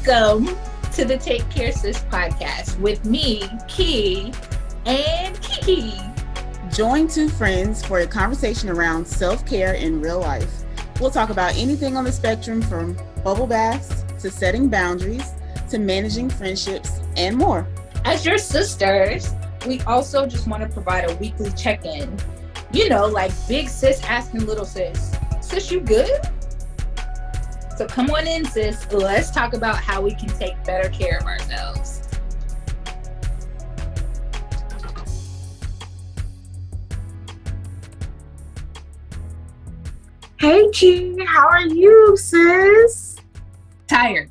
Welcome to the Care Sis podcast with me, Ki and Kiki. Join two friends for a conversation around self-care in real life. We'll talk about anything on the spectrum from bubble baths to setting boundaries to managing friendships and more. As your sisters, we also just want to provide a weekly check-in. You know, like big sis asking little sis, sis, you good? So come on in, sis. Let's talk about how we can take better care of ourselves. Hey, Ki, how are you, sis? Tired.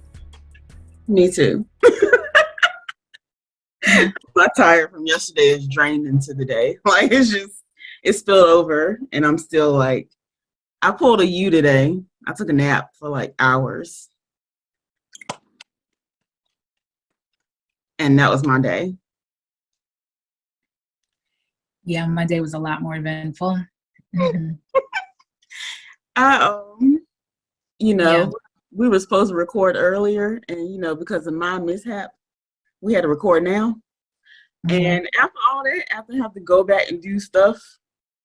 Me too. My tired from yesterday is drained into the day. Like, it spilled over, and I'm still like, I pulled a U today. I took a nap for like hours. And that was my day. Yeah, my day was a lot more eventful. Mm-hmm. We were supposed to record earlier, and because of my mishap, we had to record now. Mm-hmm. And after all that, after I have to go back and do stuff,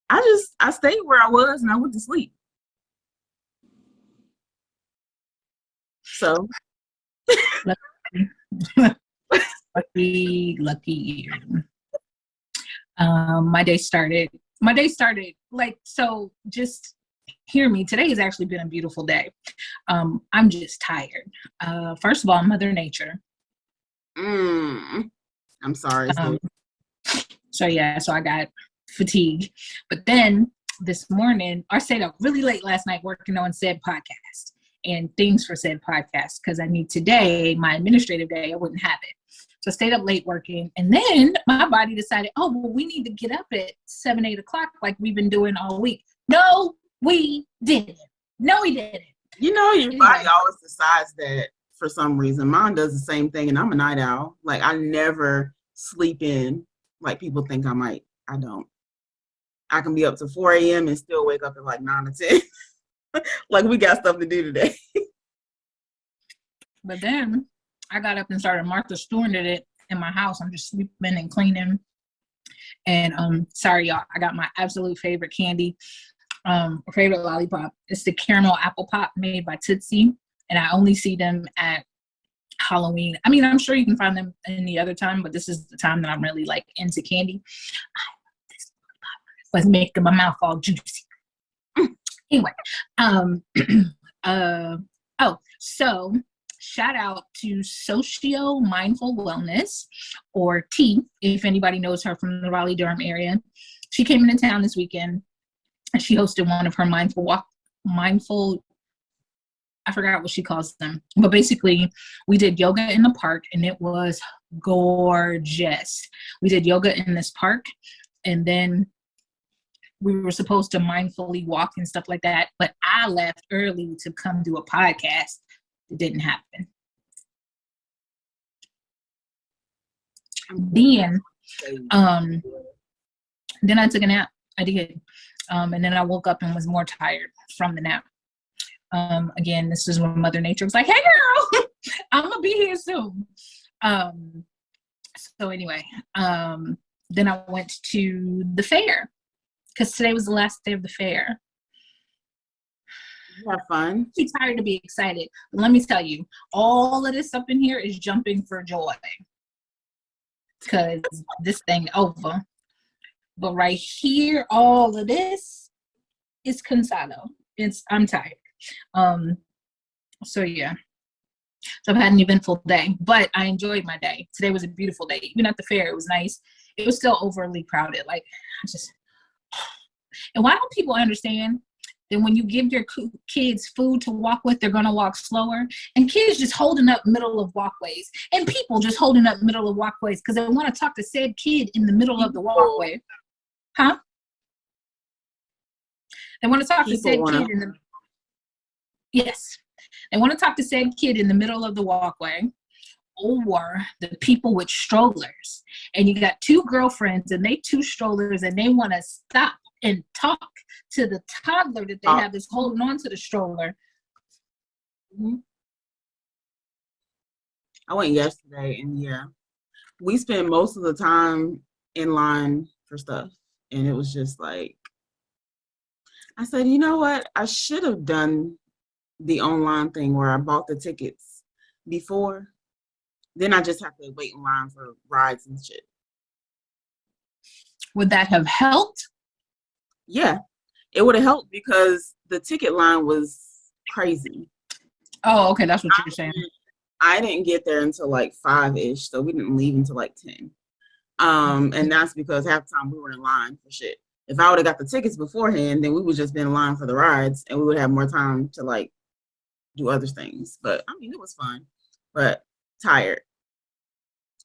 I stayed where I was and I went to sleep. So lucky you. My day started like, so just hear me. Today has actually been a beautiful day. I'm just tired. First of all, Mother Nature. I'm sorry. So I got fatigue. But then this morning, I stayed up really late last night working on said podcast and things for said podcast because I knew today, my administrative day, I wouldn't have it. So I stayed up late working. And then my body decided, we need to get up at 7, 8 o'clock like we've been doing all week. No, we didn't. No, we didn't. Your body always decides that for some reason. Mine does the same thing, and I'm a night owl. Like, I never sleep in like people think I might. I don't. I can be up to 4 a.m. and still wake up at like 9 or 10. Like, we got stuff to do today. But then I got up and started Martha Stewart it in my house. I'm just sweeping and cleaning. And sorry, y'all, I got my absolute favorite candy, favorite lollipop. It's the caramel apple pop made by Tootsie. And I only see them at Halloween. I mean, I'm sure you can find them any other time, but this is the time that I'm really like into candy. I love this lollipop. Let's make my mouth all juicy. Anyway, so shout out to Socio Mindful Wellness, or T, if anybody knows her from the Raleigh-Durham area. She came into town this weekend and she hosted one of her mindful, I forgot what she calls them, but basically we did yoga in the park and it was gorgeous. We did yoga in this park and then we were supposed to mindfully walk and stuff like that, but I left early to come do a podcast. It didn't happen. Then I took a nap. I did. And then I woke up and was more tired from the nap. Again, this is when Mother Nature was like, hey girl, I'm gonna be here soon. So anyway, then I went to the fair because today was the last day of the fair. You have fun. I'm too tired to be excited. But let me tell you, all of this up in here is jumping for joy because this thing over. But right here, all of this is cansado. I'm tired. So yeah. So I've had an eventful day, but I enjoyed my day. Today was a beautiful day. Even at the fair, it was nice. It was still overly crowded. And why don't people understand that when you give your kids food to walk with, they're going to walk slower? And kids just holding up middle of walkways and people just holding up middle of walkways because they want to talk to said kid in the middle of the walkway. Huh? They want to talk to said kid in the... Yes. They want to talk to said kid in the middle of the walkway, or the people with strollers. And you got two girlfriends and they two strollers and they want to stop and talk to the toddler that they have that's holding on to the stroller. I went yesterday, and yeah, we spent most of the time in line for stuff, and it was just like, I said, you know what? I should have done the online thing where I bought the tickets before. Then I just have to wait in line for rides and shit. Would that have helped? Yeah, it would have helped because the ticket line was crazy. Oh, okay, that's what you're saying. I didn't get there until like 5-ish, so we didn't leave until like 10. And that's because half the time we were in line for shit. If I would have got the tickets beforehand, then we would just been in line for the rides, and we would have more time to like do other things. But I mean, it was fun, but tired.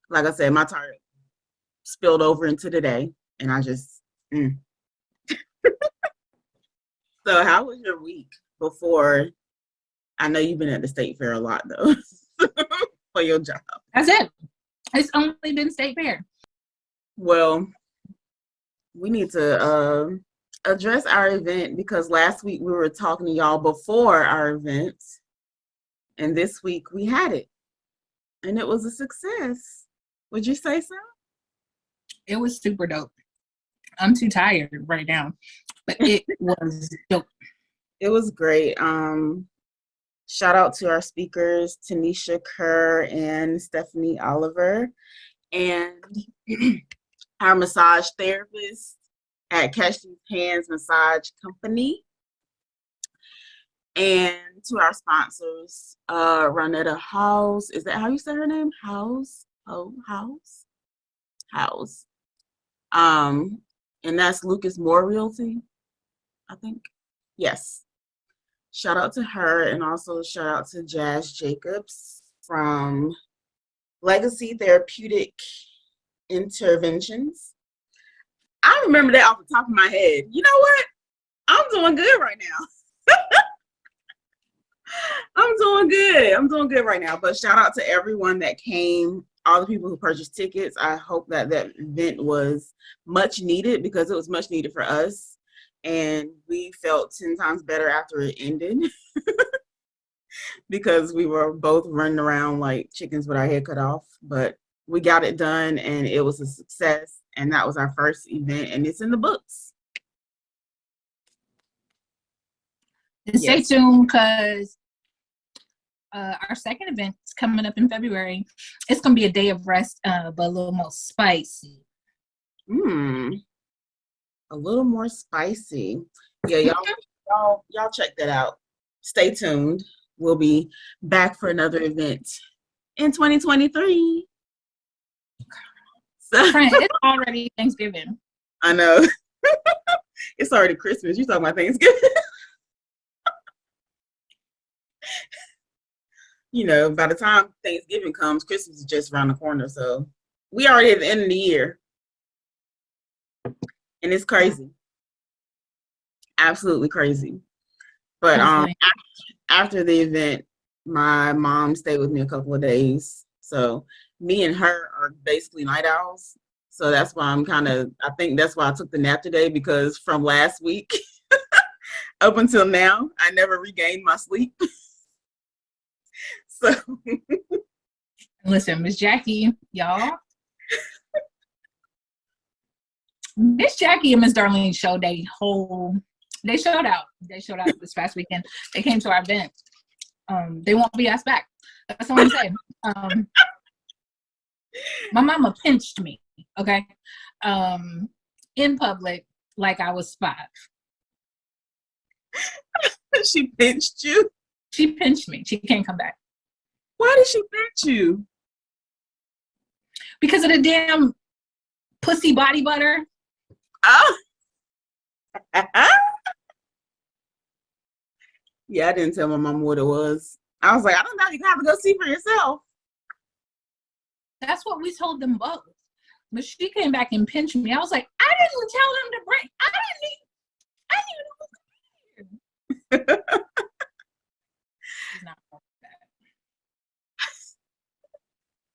Like I said, my tired spilled over into the day, and I just. So, how was your week before? I know you've been at the state fair a lot though for your job. That's it. It's only been state fair. Well, we need to address our event because last week we were talking to y'all before our event, and this week we had it, and it was a success. Would you say so? It was super dope. I'm too tired right now, but it was dope. It was great. Shout out to our speakers, Tanisha Kerr and Stephanie Oliver, and our massage therapist at Catch These Hands Massage Company, and to our sponsors, Ronetta House. Is that how you say her name? House. And that's Lucas Moore Realty, I think. Yes. Shout out to her, and also shout out to Jazz Jacobs from Legacy Therapeutic Interventions. I remember that off the top of my head. You know what? I'm doing good right now. I'm doing good right now. But shout out to everyone that came, all the people who purchased tickets. I hope that event was much needed because it was much needed for us. And we felt 10 times better after it ended because we were both running around like chickens with our head cut off. But we got it done, and it was a success. And that was our first event, and it's in the books. And stay tuned because our second event is coming up in February. It's going to be a day of rest, but a little more spicy. A little more spicy. Yeah, y'all check that out. Stay tuned. We'll be back for another event in 2023. So, Friend, it's already Thanksgiving. I know. It's already Christmas. You talking about Thanksgiving? You know, by the time Thanksgiving comes, Christmas is just around the corner. So we already at the end of the year. And it's crazy. Absolutely crazy. But after the event, my mom stayed with me a couple of days. So me and her are basically night owls. So that's why I think that's why I took the nap today, because from last week up until now, I never regained my sleep. So listen, Miss Jackie, y'all. Miss Jackie and Miss Darlene showed they showed out. They showed out this past weekend. They came to our event. They won't be asked back. That's all I'm saying. My mama pinched me, okay? In public, like I was 5. She pinched you? She pinched me. She can't come back. Why did she pinch you? Because of the damn pussy body butter. Oh. Yeah, I didn't tell my mom what it was. I was like, I don't know. You have to go see for yourself. That's what we told them both. But she came back and pinched me. I was like, I didn't tell them to bring. I didn't even know. She's not like that.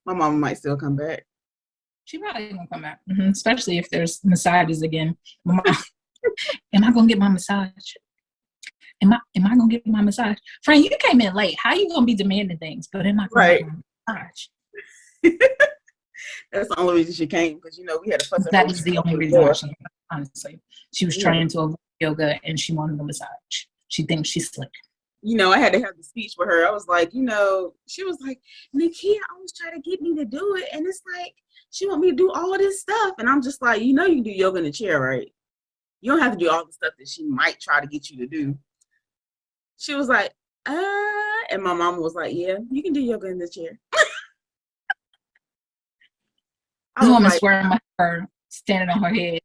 My mama might still come back. She probably gonna come back, especially if there's massages again. Am I gonna get my massage? Am I gonna get my massage? Friend, you came in late. How you gonna be demanding things? But am I gonna get my massage? That's the only reason she came, because we had a fuss. That is the only reason why she came, honestly. She was trying to avoid yoga and she wanted a massage. She thinks she's slick. I had to have the speech with her. I was like, she was like, Nikia always try to get me to do it. And it's like, she want me to do all of this stuff. And I'm just like, you can do yoga in the chair, right? You don't have to do all the stuff that she might try to get you to do. She was like, and my mom was like, yeah, you can do yoga in the chair. This woman's swearing by her standing on her head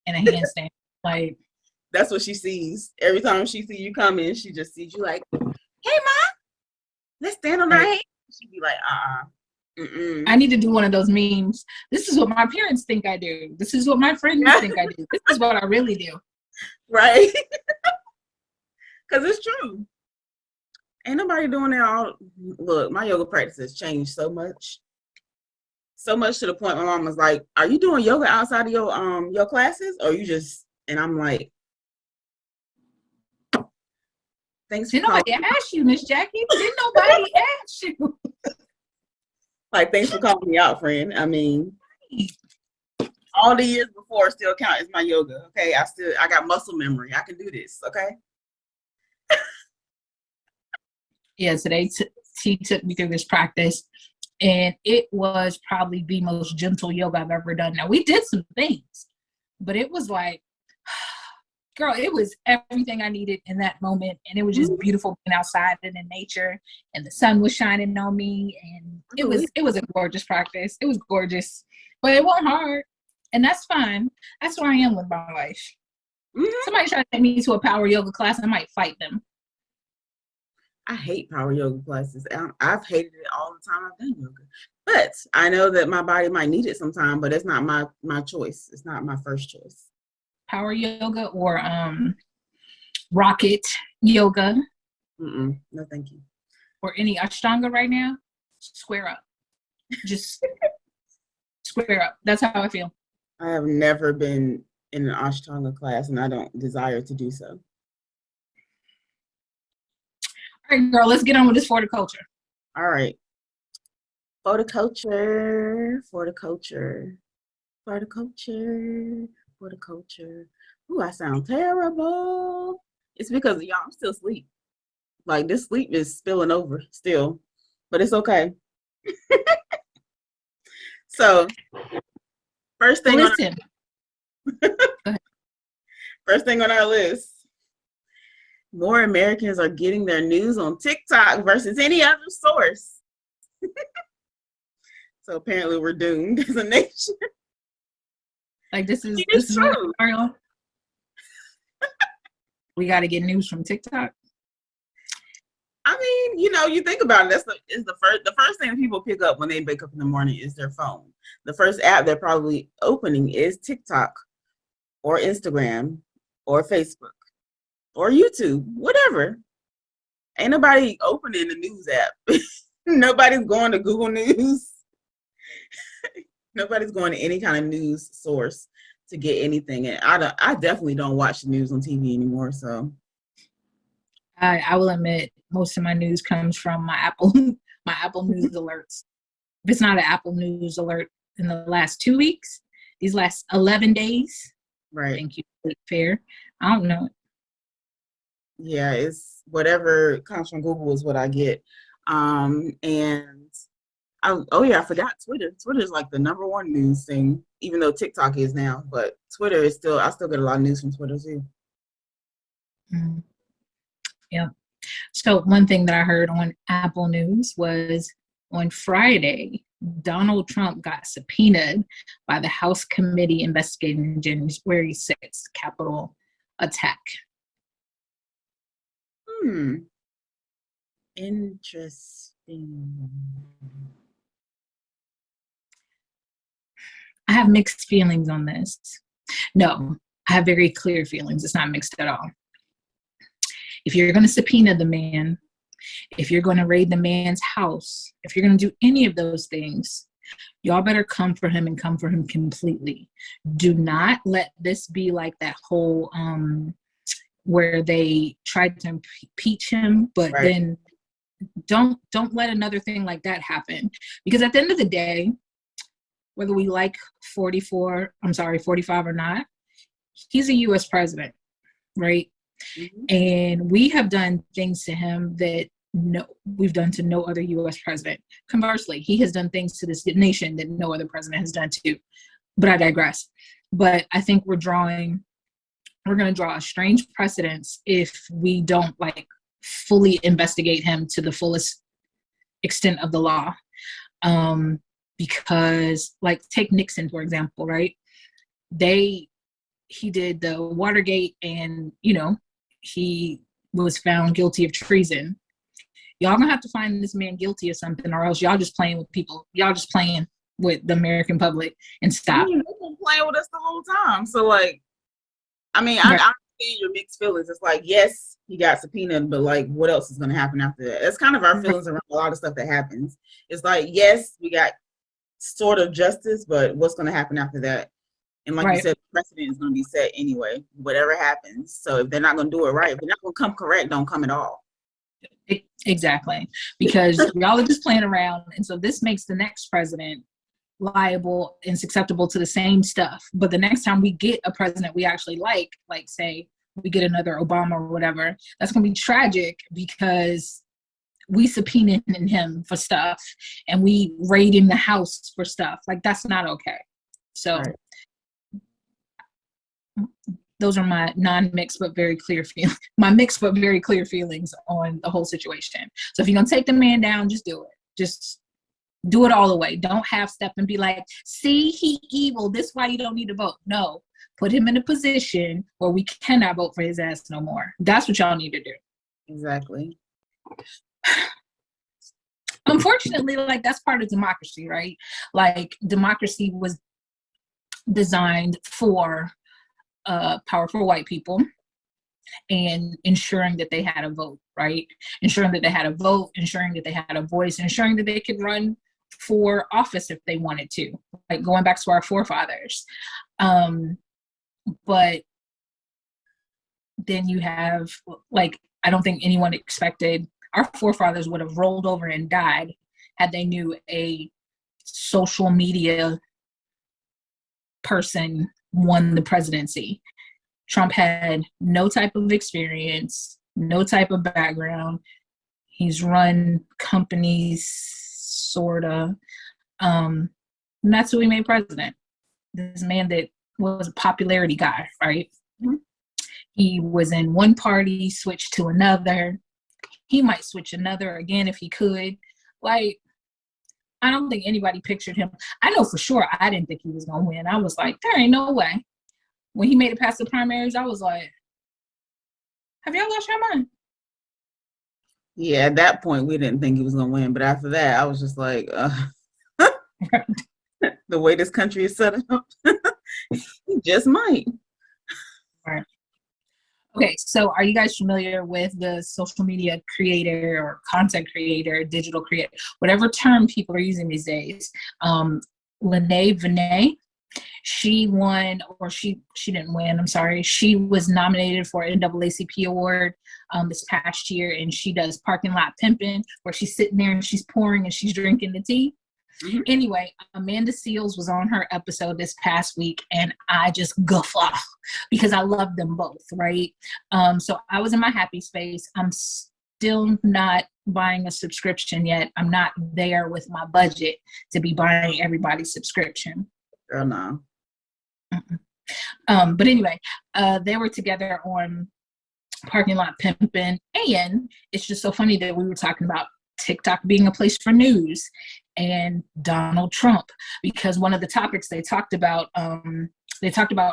in a handstand. Like, that's what she sees. Every time she see you come in, she just sees you like, hey, Ma, let's stand on our head. She'd be like, I need to do one of those memes. This is what my parents think I do. This is what my friends think I do. This is what I really do. Right? Because it's true. Ain't nobody doing that all. Look, my yoga practice has changed so much. So much to the point my mom was like, are you doing yoga outside of your classes? Or you just, and I'm like, thanks for nobody asked you, Miss Jackie. Didn't nobody ask you? Like, thanks for calling me out, friend. I mean, all the years before still count as my yoga. Okay, I got muscle memory. I can do this. Okay. Yeah, today she took me through this practice, and it was probably the most gentle yoga I've ever done. Now, we did some things, but it was like, girl, it was everything I needed in that moment. And it was just beautiful being outside and in nature, and the sun was shining on me. And it was a gorgeous practice. It was gorgeous, but it wasn't hard. And that's fine. That's where I am with my life. Somebody try to take me to a power yoga class, I might fight them. I hate power yoga classes. I've hated it all the time I've done yoga. But I know that my body might need it sometime, but it's not my choice. It's not my first choice. Power yoga or rocket yoga. No, thank you. Or any Ashtanga right now, square up. Just square up. That's how I feel. I have never been in an Ashtanga class, and I don't desire to do so. All right, girl, let's get on with this horticulture. All right. Horticulture. Ooh, I sound terrible. It's because y'all, I'm still asleep. Like, this sleep is spilling over still, but it's okay. So, first thing on our list. More Americans are getting their news on TikTok versus any other source. So apparently we're doomed as a nation. Like, this is true. We got to get news from TikTok. I mean, you think about it. The first thing that people pick up when they wake up in the morning is their phone. The first app they're probably opening is TikTok or Instagram or Facebook or YouTube, whatever. Ain't nobody opening the news app. Nobody's going to Google News. Nobody's going to any kind of news source to get anything. And I definitely don't watch the news on TV anymore. So I will admit, most of my news comes from my Apple News alerts. If it's not an Apple News alert in the last 2 weeks, these last 11 days, right? Thank you, fair. I don't know. Yeah, it's whatever comes from Google is what I get. I forgot Twitter. Twitter is like the number one news thing, even though TikTok is now. But Twitter is I still get a lot of news from Twitter too. Yeah. So one thing that I heard on Apple News was on Friday, Donald Trump got subpoenaed by the House committee investigating January 6th Capitol attack. Interesting. I have mixed feelings on this. No, I have very clear feelings. It's not mixed at all. If you're going to subpoena the man, if you're going to raid the man's house, if you're going to do any of those things, y'all better come for him and come for him completely. Do not let this be like that whole where they tried to impeach him, but then don't let another thing like that happen. Because at the end of the day, whether we like 45 or not, he's a US president, right? Mm-hmm. And we have done things to him that we've done to no other US president. Conversely, he has done things to this nation that no other president has done to. But I digress. But I think we're going to draw a strange precedence if we don't like fully investigate him to the fullest extent of the law. Because like take Nixon, for example, right? He did the Watergate and, he was found guilty of treason. Y'all gonna have to find this man guilty of something, or else y'all just playing with people. Y'all just playing with the American public and stop. They've been playing with us the whole time. So like, I mean, I understand your mixed feelings. It's like, yes, he got subpoenaed, but like, what else is gonna happen after that? That's kind of our feelings around a lot of stuff that happens. It's like, yes, we got sort of justice, but what's gonna happen after that? And like you said, the precedent is gonna be set anyway, whatever happens. So if they're not gonna do it right, if they're not gonna come correct, don't come at all. Exactly, because y'all are just playing around, and so this makes the next president liable and susceptible to the same stuff. But the next time we get a president we actually like say we get another Obama or whatever, that's gonna be tragic because we subpoenaed him for stuff and we raid in the house for stuff. Like that's not okay. So those are my non-mixed but very clear feelings. My mixed but very clear feelings on the whole situation. So if you're gonna take the man down, just do it. Just do it all the way. Don't half step and be like, see, he evil. This is why you don't need to vote. No, put him in a position where we cannot vote for his ass no more. That's what y'all need to do. Exactly. Unfortunately, like that's part of democracy, right? Like democracy was designed for powerful white people and ensuring that they had a vote, right? Ensuring that they had a vote, ensuring that they had a voice, ensuring that they could run for office if they wanted to, like going back to our forefathers. But then you have, like, I don't think anyone expected, our forefathers would have rolled over and died had they knew a social media person won the presidency. Trump had no type of experience, no type of background. He's run companies, sorta. And that's who he made president. This man that was a popularity guy, right? Mm-hmm. He was in one party, switched to another. He might switch another again if he could. Like, I don't think anybody pictured him. I know for sure I didn't think he was going to win. I was like, there ain't no way. When he made it past the primaries, I was like, have y'all lost your mind? Yeah, at that point, we didn't think he was going to win. But after that, I was just like, the way this country is set up, he just might. Right. Okay, so are you guys familiar with the social media creator or content creator, digital creator, whatever term people are using these days? Lene Vinay, she won, or she didn't win, I'm sorry. She was nominated for an NAACP award this past year, and she does parking lot pimping, where she's sitting there and she's pouring and she's drinking the tea. Mm-hmm. Anyway, Amanda Seales was on her episode this past week, and I just guffaw because I love them both, right? So I was in my happy space. I'm still not buying a subscription yet. I'm not there with my budget to be buying everybody's subscription. Girl, no. But anyway, they were together on Parking Lot Pimpin', and it's just so funny that we were talking about TikTok being a place for news and Donald Trump, because one of the topics they talked about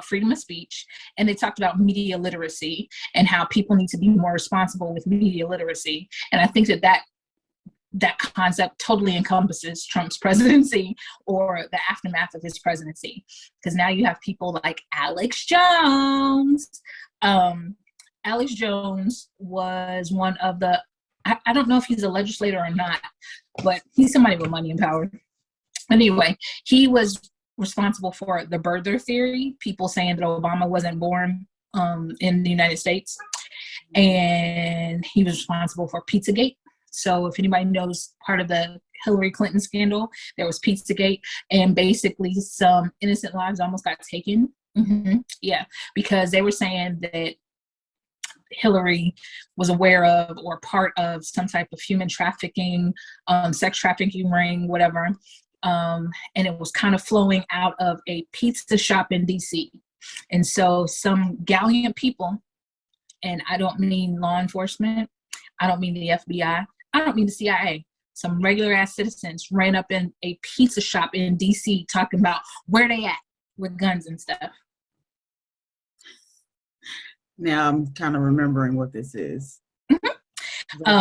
freedom of speech, and they talked about media literacy and how people need to be more responsible with media literacy. And I think that concept totally encompasses Trump's presidency or the aftermath of his presidency, because now you have people like Alex Jones. Alex Jones was one of the, I don't know if he's a legislator or not, but he's somebody with money and power. Anyway, he was responsible for the birther theory, people saying that Obama wasn't born in the United States. And he was responsible for Pizzagate. So if anybody knows part of the Hillary Clinton scandal, there was pizzagate, and basically some innocent lives almost got taken. Yeah, because they were saying that Hillary was aware of or part of some type of human trafficking, sex trafficking ring, whatever. And it was kind of flowing out of a pizza shop in DC. And so some gallant people, and I don't mean law enforcement, I don't mean the FBI, I don't mean the CIA, some regular ass citizens ran up in a pizza shop in DC talking about where they at with guns and stuff. Now I'm kind of remembering what this is.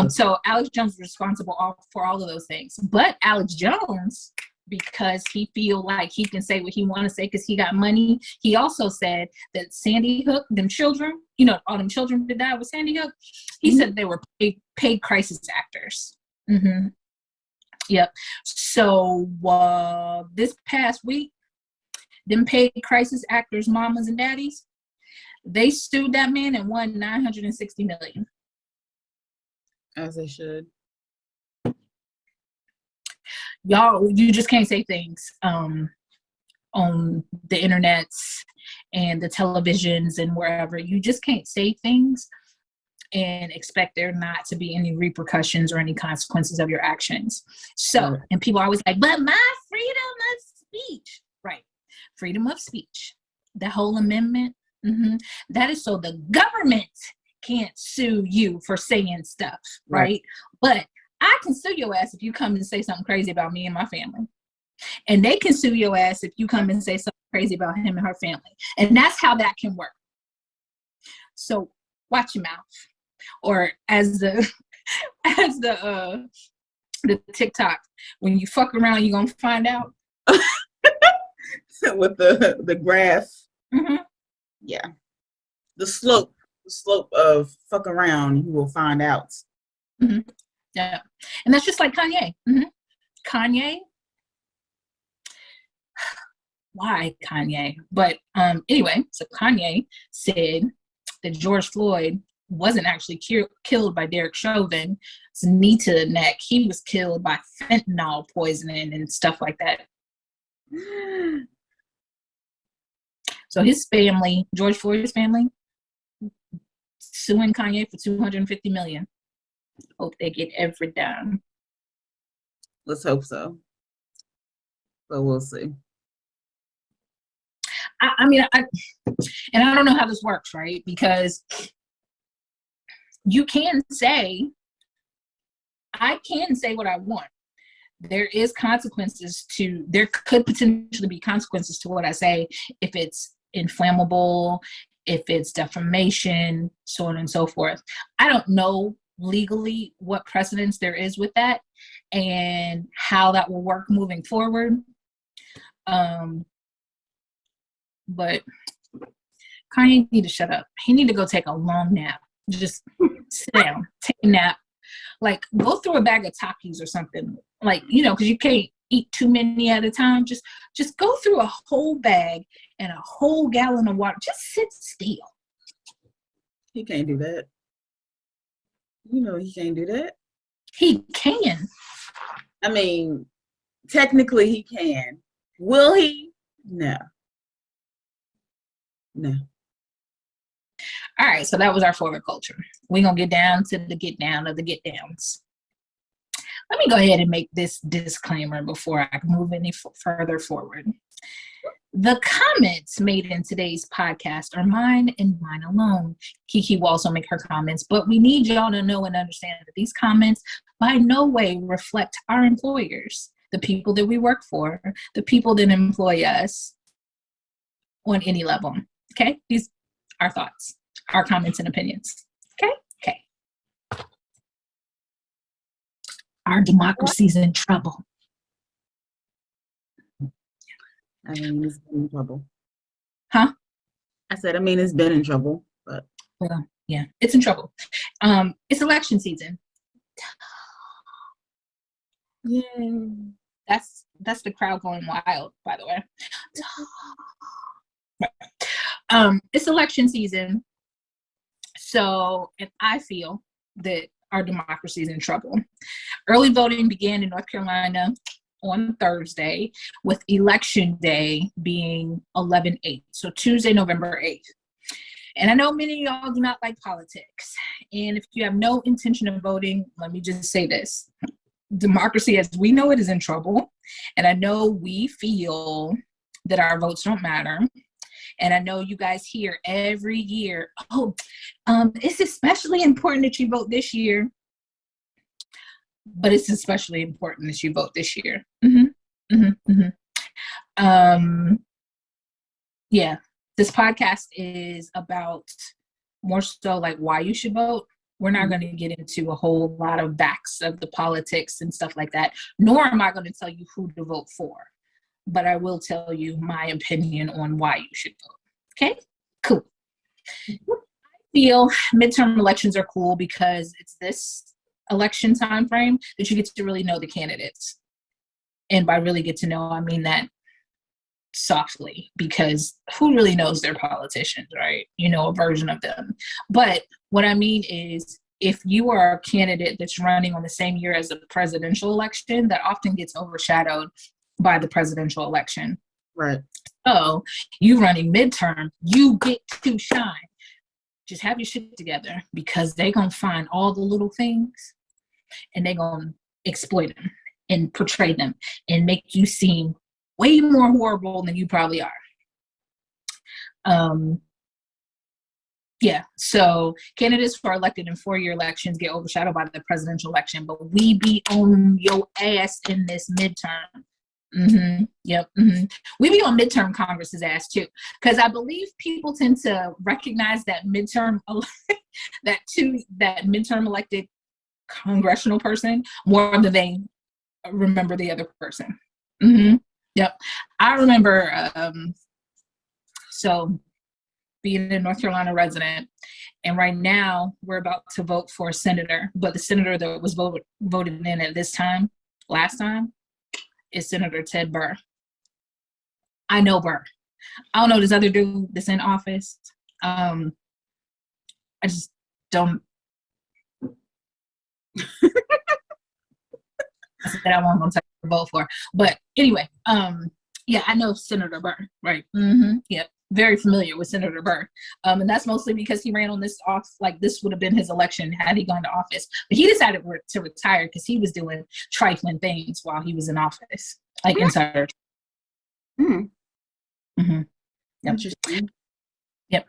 So Alex Jones is responsible for all of those things. But Alex Jones, because he feel like he can say what he want to say because he got money, he also said that Sandy Hook, them children, you know, all them children that died with Sandy Hook, he said they were paid crisis actors. Yep. So this past week, them paid crisis actors, mamas and daddies, they sued that man and won $960 million. As they should. Y'all, you just can't say things on the internets and the televisions and wherever. You just can't say things and expect there not to be any repercussions or any consequences of your actions. So, and people are always like, but my freedom of speech. Right. Freedom of speech. The whole amendment. That is so the government can't sue you for saying stuff, right? But I can sue your ass if you come and say something crazy about me and my family. And they can sue your ass if you come and say something crazy about him and her family. And that's how that can work. So watch your mouth. Or as the TikTok, when you fuck around, you're gonna find out. With the graph. Yeah. The slope of fuck around, you will find out. Yeah. And that's just like Kanye. Kanye. Why Kanye? But anyway, so Kanye said that George Floyd wasn't actually killed by Derek Chauvin's knee to the neck. He was killed by fentanyl poisoning and stuff like that. So his family, George Floyd's family, suing Kanye for $250 million. Hope they get every dime. Let's hope so. But we'll see. I mean, I don't know how this works, right? Because I can say what I want. There could potentially be consequences to what I say if it's inflammable, if it's defamation, so on and so forth. I don't know legally what precedence there is with that and how that will work moving forward. But Kanye need to shut up. He need to go take a long nap. Just sit down, take a nap. Like, go through a bag of Takis or something. Like, you know, because you can't eat too many at a time. Just go through a whole bag and a whole gallon of water. Just sit still. He can't do that. You know he can't do that. He can. I mean, technically he can. Will he? No. All right, so that was our forward culture. We're going to get down to the get down of the get downs. Let me go ahead and make this disclaimer before I move any further forward. The comments made in today's podcast are mine and mine alone. Kiki will also make her comments, but we need y'all to know and understand that these comments by no way reflect our employers, the people that we work for, the people that employ us on any level. Okay? These are our thoughts, our comments and opinions. Okay? Our democracy's in trouble. I mean, it's been in trouble. Huh? I said, it's been in trouble, but. Well, yeah, it's in trouble. It's election season. Yeah. That's the crowd going wild, by the way. It's election season. So, and I feel that our democracy is in trouble. Early voting began in North Carolina on Thursday, with election day being 11/8, so Tuesday, November 8th. And I know many of y'all do not like politics. And if you have no intention of voting, let me just say this. Democracy as we know it is in trouble. And I know we feel that our votes don't matter. And I know you guys hear every year, it's especially important that you vote this year. But it's especially important that you vote this year. Yeah, this podcast is about more so like why you should vote. We're not going to get into a whole lot of backs of the politics and stuff like that, nor am I going to tell you who to vote for. But I will tell you my opinion on why you should vote. Okay, cool. I feel midterm elections are cool because it's this election time frame that you get to really know the candidates. And by really get to know, I mean that softly, because who really knows their politicians, right? You know, a version of them. But what I mean is, if you are a candidate that's running on the same year as a presidential election, that often gets overshadowed by the presidential election. Right. So you running midterm, you get to shine. Just have your shit together, because they're going to find all the little things and they're going to exploit them and portray them and make you seem way more horrible than you probably are. Yeah, so candidates who are elected in 4-year elections get overshadowed by the presidential election, but we be on your ass in this midterm. We be on midterm Congress's ass too, because I believe people tend to recognize that midterm midterm elected congressional person more than they remember the other person. Yep, I remember. So being a North Carolina resident, and right now we're about to vote for a senator, but the senator that was voted in at this time, last time, is Senator Ted Burr. I know Burr. I don't know this other dude that's in office. I just don't. I said I won't vote for, but anyway, yeah, I know Senator Burr, right? Yep, very familiar with Senator Burr, and that's mostly because he ran on this off. Like, this would have been his election had he gone to office, but he decided to retire because he was doing trifling things while he was in office, like insider. Interesting. Yep.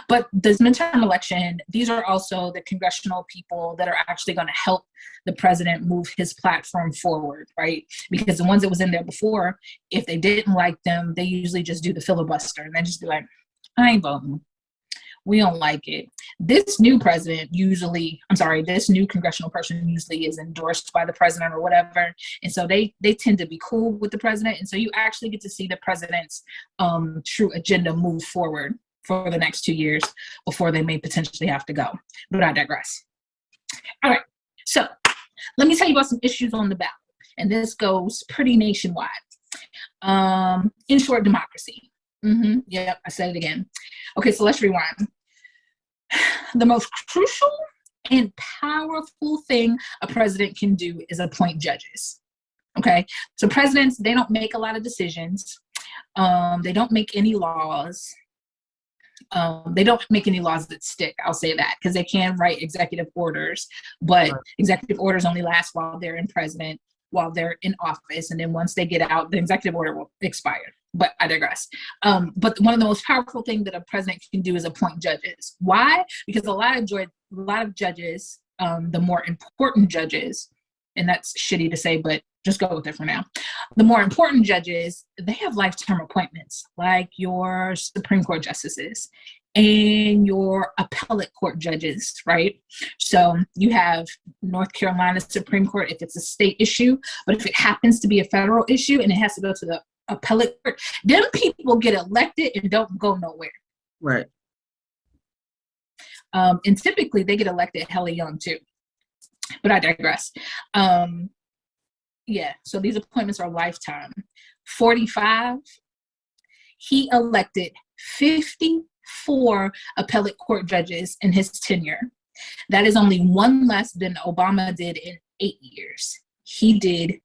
But this midterm election, these are also the congressional people that are actually going to help the president move his platform forward, right? Because the ones that was in there before, if they didn't like them, they usually just do the filibuster and then just be like, I ain't voting. We don't like it. This new president this new congressional person usually is endorsed by the president or whatever. And so they tend to be cool with the president. And so you actually get to see the president's true agenda move forward for the next 2 years before they may potentially have to go. But I digress. All right, so let me tell you about some issues on the ballot. And this goes pretty nationwide. In short, democracy. Yep, I said it again. Okay, so let's rewind. The most crucial and powerful thing a president can do is appoint judges. Okay, so presidents, they don't make a lot of decisions. They don't make any laws. They don't make any laws that stick, I'll say that, because they can write executive orders, but executive orders only last while they're in office, and then once they get out, the executive order will expire. But I digress. But one of the most powerful things that a president can do is appoint judges. Why? Because a lot of judges, the more important judges, and that's shitty to say, but just go with it for now. The more important judges, they have lifetime appointments, like your Supreme Court justices and your appellate court judges, right? So you have North Carolina Supreme Court if it's a state issue, but if it happens to be a federal issue and it has to go to the appellate court, them people get elected and don't go nowhere. Right. And typically they get elected hella young too. But I digress. Yeah, so these appointments are lifetime. 45, he elected 54 appellate court judges in his tenure. That is only one less than Obama did in 8 years. He did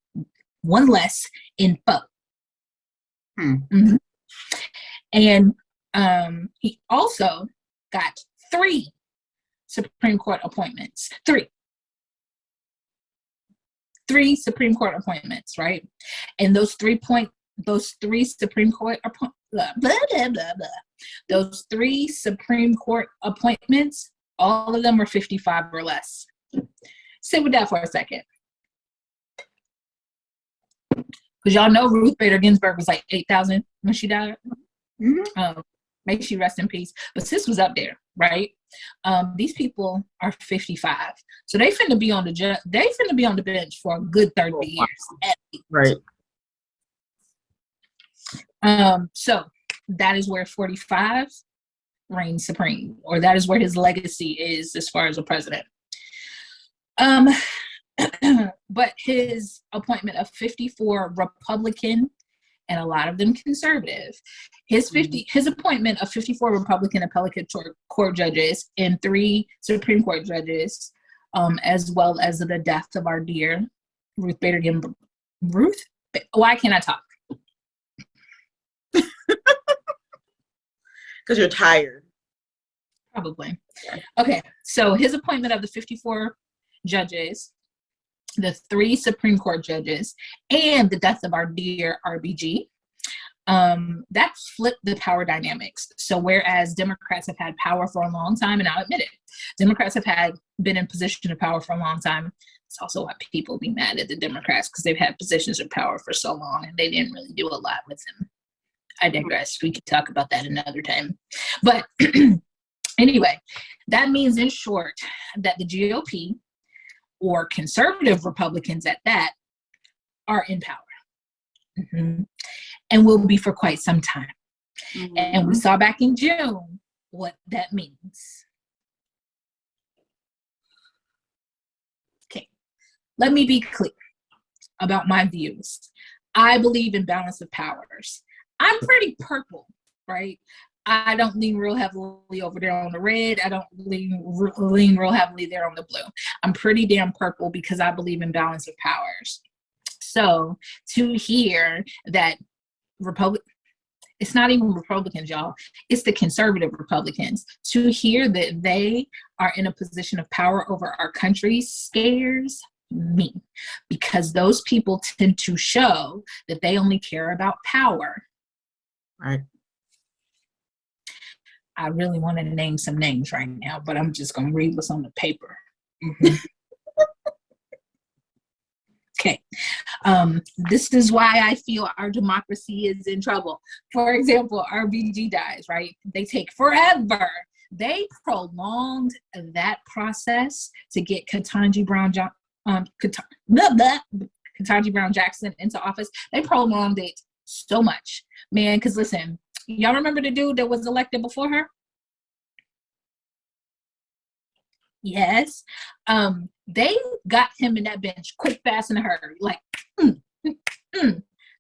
one less in 4. Mm-hmm. And he also got 3 Supreme Court appointments. 3 Supreme Court appointments, right? And those 3 Supreme Court those 3 Supreme Court appointments, all of them were 55 or less. Sit with that for a second. Because y'all know Ruth Bader Ginsburg was like 8,000 when she died. Mm-hmm. May she rest in peace. But sis was up there, right? These people are 55, so they finna be on the bench for a good 30 years. Right. So that is where 45 reigns supreme, or that is where his legacy is as far as a president. But his appointment of 54 Republican and a lot of them conservative, his appointment of 54 Republican appellate court judges and 3 Supreme Court judges, as well as the death of our dear Ruth Bader Ginsburg. Why can't I talk? Because you're tired. Probably. Okay, so his appointment of the 54 judges, the 3 Supreme Court judges, and the death of our dear RBG, that flipped the power dynamics. So whereas Democrats have had power for a long time, and I'll admit it, Democrats have been in position of power for a long time. It's also why people be mad at the Democrats, because they've had positions of power for so long and they didn't really do a lot with them. I digress. We could talk about that another time. But anyway, that means in short that the GOP, or conservative Republicans at that, are in power. Mm-hmm. And will be for quite some time. Mm-hmm. And we saw back in June what that means. Okay, let me be clear about my views. I believe in balance of powers. I'm pretty purple, right? I don't lean real heavily over there on the red. I don't lean real heavily there on the blue. I'm pretty damn purple because I believe in balance of powers. So to hear that it's not even Republicans, y'all. It's the conservative Republicans. To hear that they are in a position of power over our country scares me, because those people tend to show that they only care about power. Right. I really want to name some names right now, but I'm just going to read what's on the paper. Mm-hmm. Okay. This is why I feel our democracy is in trouble. For example, RBG dies, right? They take forever. They prolonged that process to get Ketanji Brown Jackson into office. They prolonged it so much, man. Because listen, y'all remember the dude that was elected before her? Yes. They got him in that bench quick, fast, in a hurry. Like,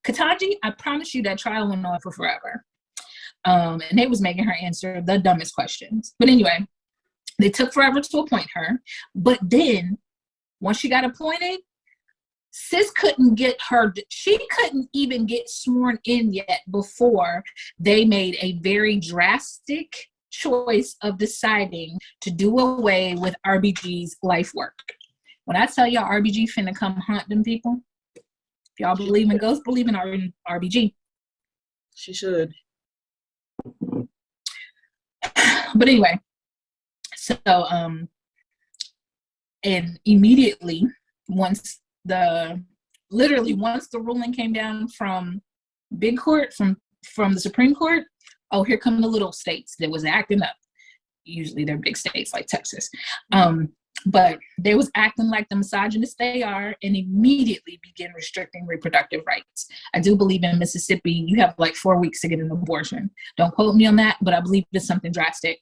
Ketanji, I promise you that trial went on for forever. And they was making her answer the dumbest questions. But anyway, they took forever to appoint her. But then, once she got appointed, sis couldn't even get sworn in yet before they made a very drastic choice of deciding to do away with RBG's life work. When I tell y'all RBG finna come hunt them people, if y'all believe in ghosts, believe in RBG. She should. But anyway, so and immediately once the ruling came down from big court, from the Supreme Court, oh, here come the little states that was acting up. Usually they're big states like Texas. But they was acting like the misogynists they are, and immediately began restricting reproductive rights. I do believe in Mississippi, you have like 4 weeks to get an abortion. Don't quote me on that, but I believe it's something drastic.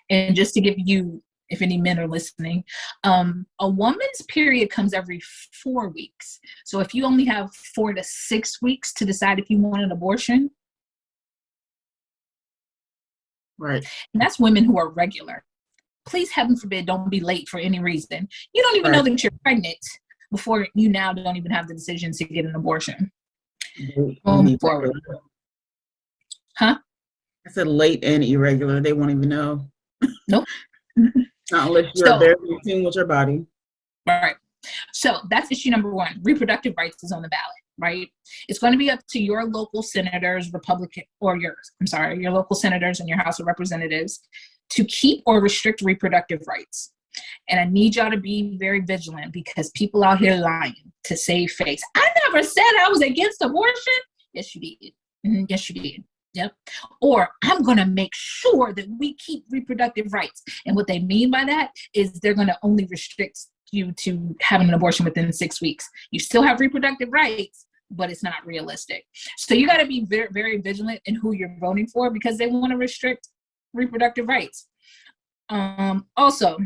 And just to give you, if any men are listening, a woman's period comes every 4 weeks. So if you only have 4 to 6 weeks to decide if you want an abortion, right. And that's women who are regular. please, heaven forbid, don't be late for any reason. You don't even know that you're pregnant before you now don't even have the decision to get an abortion. Forward. Huh? I said late and irregular. They won't even know. Nope. Not unless you're very in tune with your body. Right. So that's issue number 1. Reproductive rights is on the ballot, right? It's going to be up to your local senators, your local senators and your House of Representatives to keep or restrict reproductive rights. And I need y'all to be very vigilant because people out here lying to save face. I never said I was against abortion. Yes, you did. Yes, you did. Yep. Or I'm going to make sure that we keep reproductive rights. And what they mean by that is they're going to only restrict you to having an abortion within 6 weeks. You still have reproductive rights, but it's not realistic. So you got to be very, very vigilant in who you're voting for because they want to restrict reproductive rights. Also,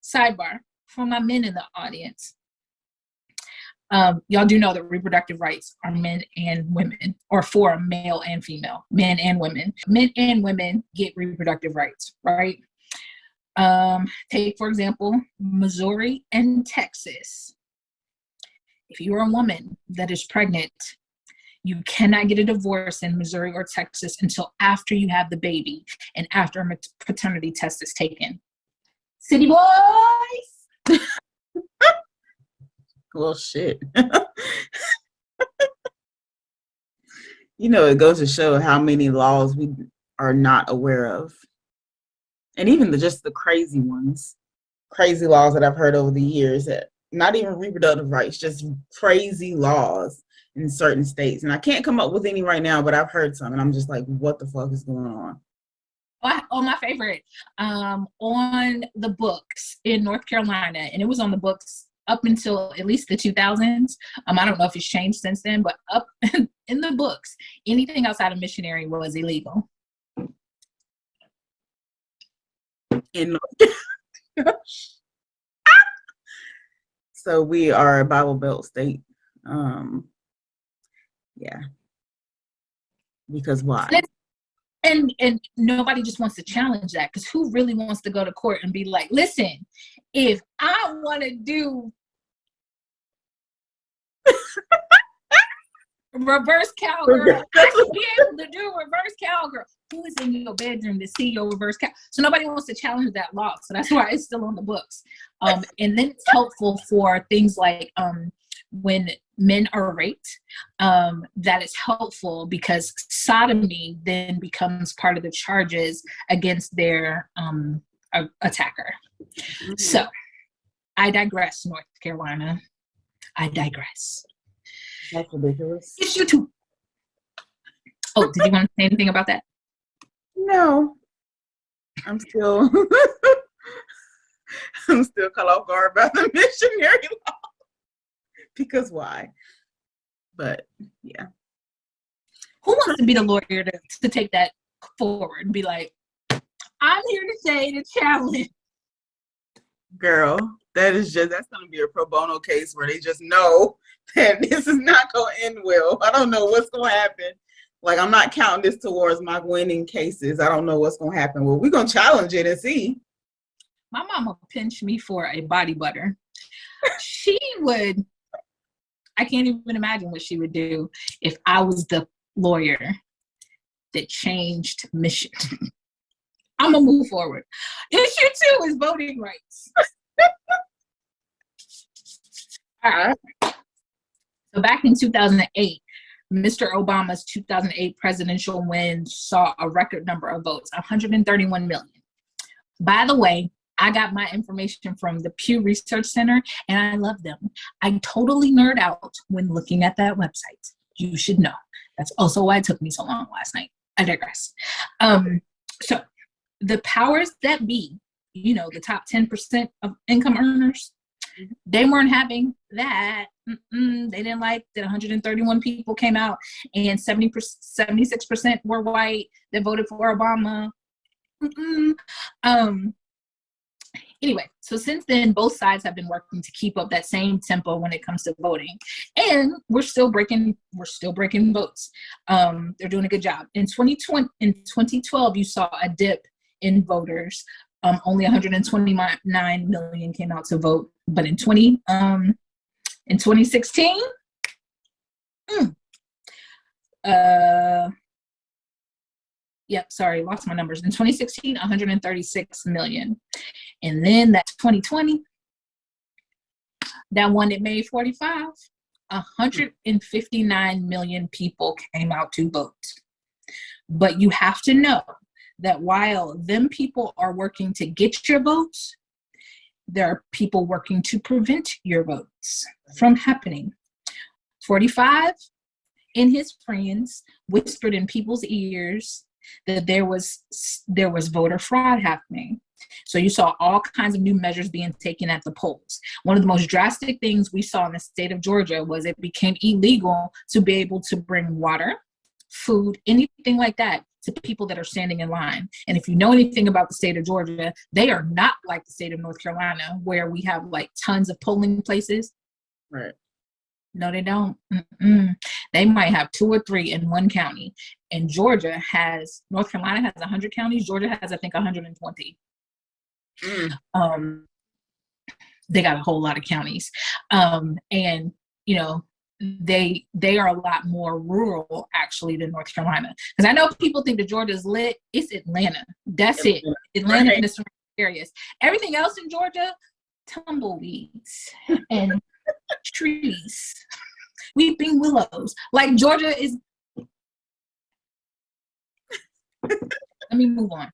sidebar for my men in the audience. Y'all do know that reproductive rights are men and women, or for male and female, men and women. Men and women get reproductive rights, right? Take, for example, Missouri and Texas. If you're a woman that is pregnant, you cannot get a divorce in Missouri or Texas until after you have the baby and after a paternity test is taken. City boys! Well, shit. You know, it goes to show how many laws we are not aware of. And even just the crazy ones, crazy laws that I've heard over the years, that not even reproductive rights, just crazy laws in certain states. And I can't come up with any right now, but I've heard some, and I'm just like, what the fuck is going on? Oh, my favorite, on the books in North Carolina, and it was on the books up until at least the 2000s. I don't know if it's changed since then, but up in the books, anything outside of missionary was illegal. So we are a Bible Belt state. Yeah. Because why? And nobody just wants to challenge that, because who really wants to go to court and be like, listen, if I want to do reverse cowgirl, I should be able to do reverse cowgirl. Who is in your bedroom to see your reverse cow? So nobody wants to challenge that law. So that's why it's still on the books. And then it's helpful for things like when men are raped, that is helpful because sodomy then becomes part of the charges against their attacker. Mm-hmm. So I digress, North Carolina. I digress. That's ridiculous. Issue 2. Oh, did you want to say anything about that? No. I'm still caught off guard by the missionary law. Because why? But yeah. Who wants to be the lawyer to take that forward and be like, I'm here to say the challenge? Girl, that's going to be a pro bono case where they just know that this is not going to end well. I don't know what's going to happen. Like, I'm not counting this towards my winning cases. I don't know what's going to happen. Well, we're going to challenge it and see. My mama pinched me for a body butter. She would, I can't even imagine what she would do if I was the lawyer that changed mission. I'm going to move forward. Issue 2 is voting rights. All right. So back in 2008, Mr. Obama's 2008 presidential win saw a record number of votes, 131 million. By the way, I got my information from the Pew Research Center, and I love them. I totally nerd out when looking at that website. You should know. That's also why it took me so long last night. I digress. So the powers that be, you know, the top 10% of income earners, they weren't having that. They didn't like that 131 people came out and 76% were white that voted for Obama. Anyway, so since then, both sides have been working to keep up that same tempo when it comes to voting, and we're still breaking votes. They're doing a good job. In 2012, you saw a dip in voters only 129 million came out to vote. But in 2016, lost my numbers. In 2016, 136 million. And then that 2020, that one that made 45, 159 million people came out to vote. But you have to know that while them people are working to get your votes, there are people working to prevent your votes from happening. 45 and his friends whispered in people's ears that there was voter fraud happening. So you saw all kinds of new measures being taken at the polls. One of the most drastic things we saw in the state of Georgia was it became illegal to be able to bring water, food, anything like that to people that are standing in line. And if you know anything about the state of Georgia, they are not like the state of North Carolina, where we have like tons of polling places. Right. No, they don't. They might have 2 or 3 in one county. And North Carolina has 100 counties. Georgia has, I think, 120. They got a whole lot of counties. And, you know, they are a lot more rural actually than North Carolina. Because I know people think that Georgia's lit. It's Atlanta. That's it. Atlanta and the surrounding areas. Everything else in Georgia, tumbleweeds and trees, weeping willows. Like Georgia is. Let me move on.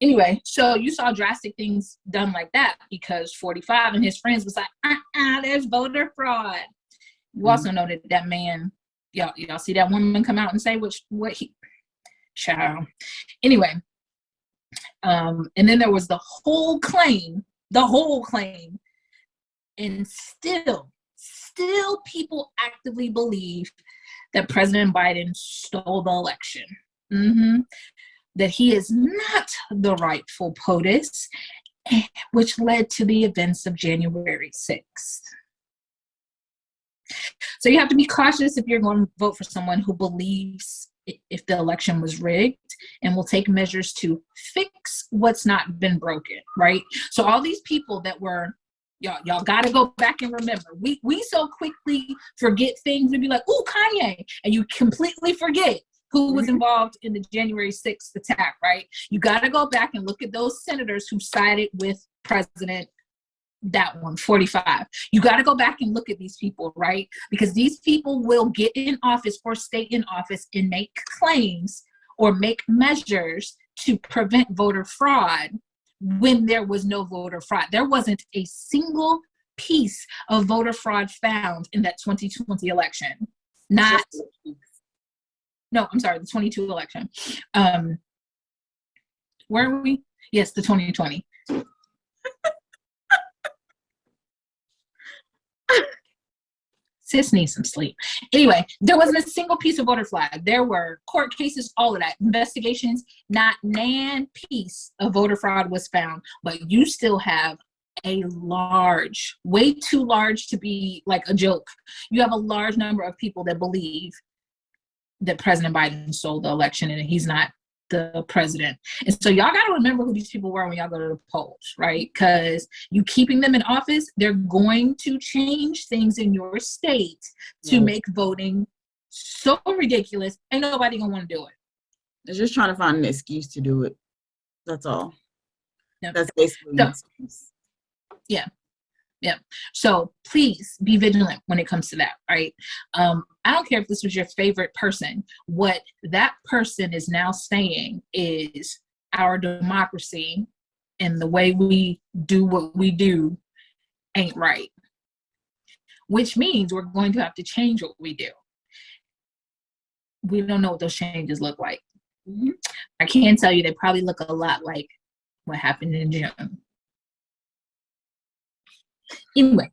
Anyway, so you saw drastic things done like that because 45 and his friends was like, there's voter fraud. You also know that man, y'all see that woman come out and say what he, child. Anyway, and then there was the whole claim, and still people actively believe that President Biden stole the election. That he is not the rightful POTUS, which led to the events of January 6th. So you have to be cautious if you're going to vote for someone who believes if the election was rigged and will take measures to fix what's not been broken, right? So all these people that were, y'all got to go back and remember. We so quickly forget things. We'd be like, ooh, Kanye, and you completely forget who was involved in the January 6th attack, right? You got to go back and look at those senators who sided with President, that one, 45. You got to go back and look at these people, right? Because these people will get in office or stay in office and make claims or make measures to prevent voter fraud when there was no voter fraud. There wasn't a single piece of voter fraud found in that 2020 election. No, I'm sorry, the 22 election. Where are we? Yes, the 2020. Sis needs some sleep. Anyway, there wasn't a single piece of voter fraud. There were court cases, all of that, investigations, not nan piece of voter fraud was found, but you still have a large, way too large to be like a joke. You have a large number of people that believe that President Biden stole the election and he's not the president. And so y'all got to remember who these people were when y'all go to the polls, right? Because you keeping them in office, they're going to change things in your state to make voting so ridiculous. Ain't nobody gonna want to do it. They're just trying to find an excuse to do it. That's all. Yep. That's basically an excuse. Yeah. Yeah. So please be vigilant when it comes to that, right? I don't care if this was your favorite person. What that person is now saying is our democracy and the way we do what we do ain't right, which means we're going to have to change what we do. We don't know what those changes look like. I can tell you they probably look a lot like what happened in June. Anyway,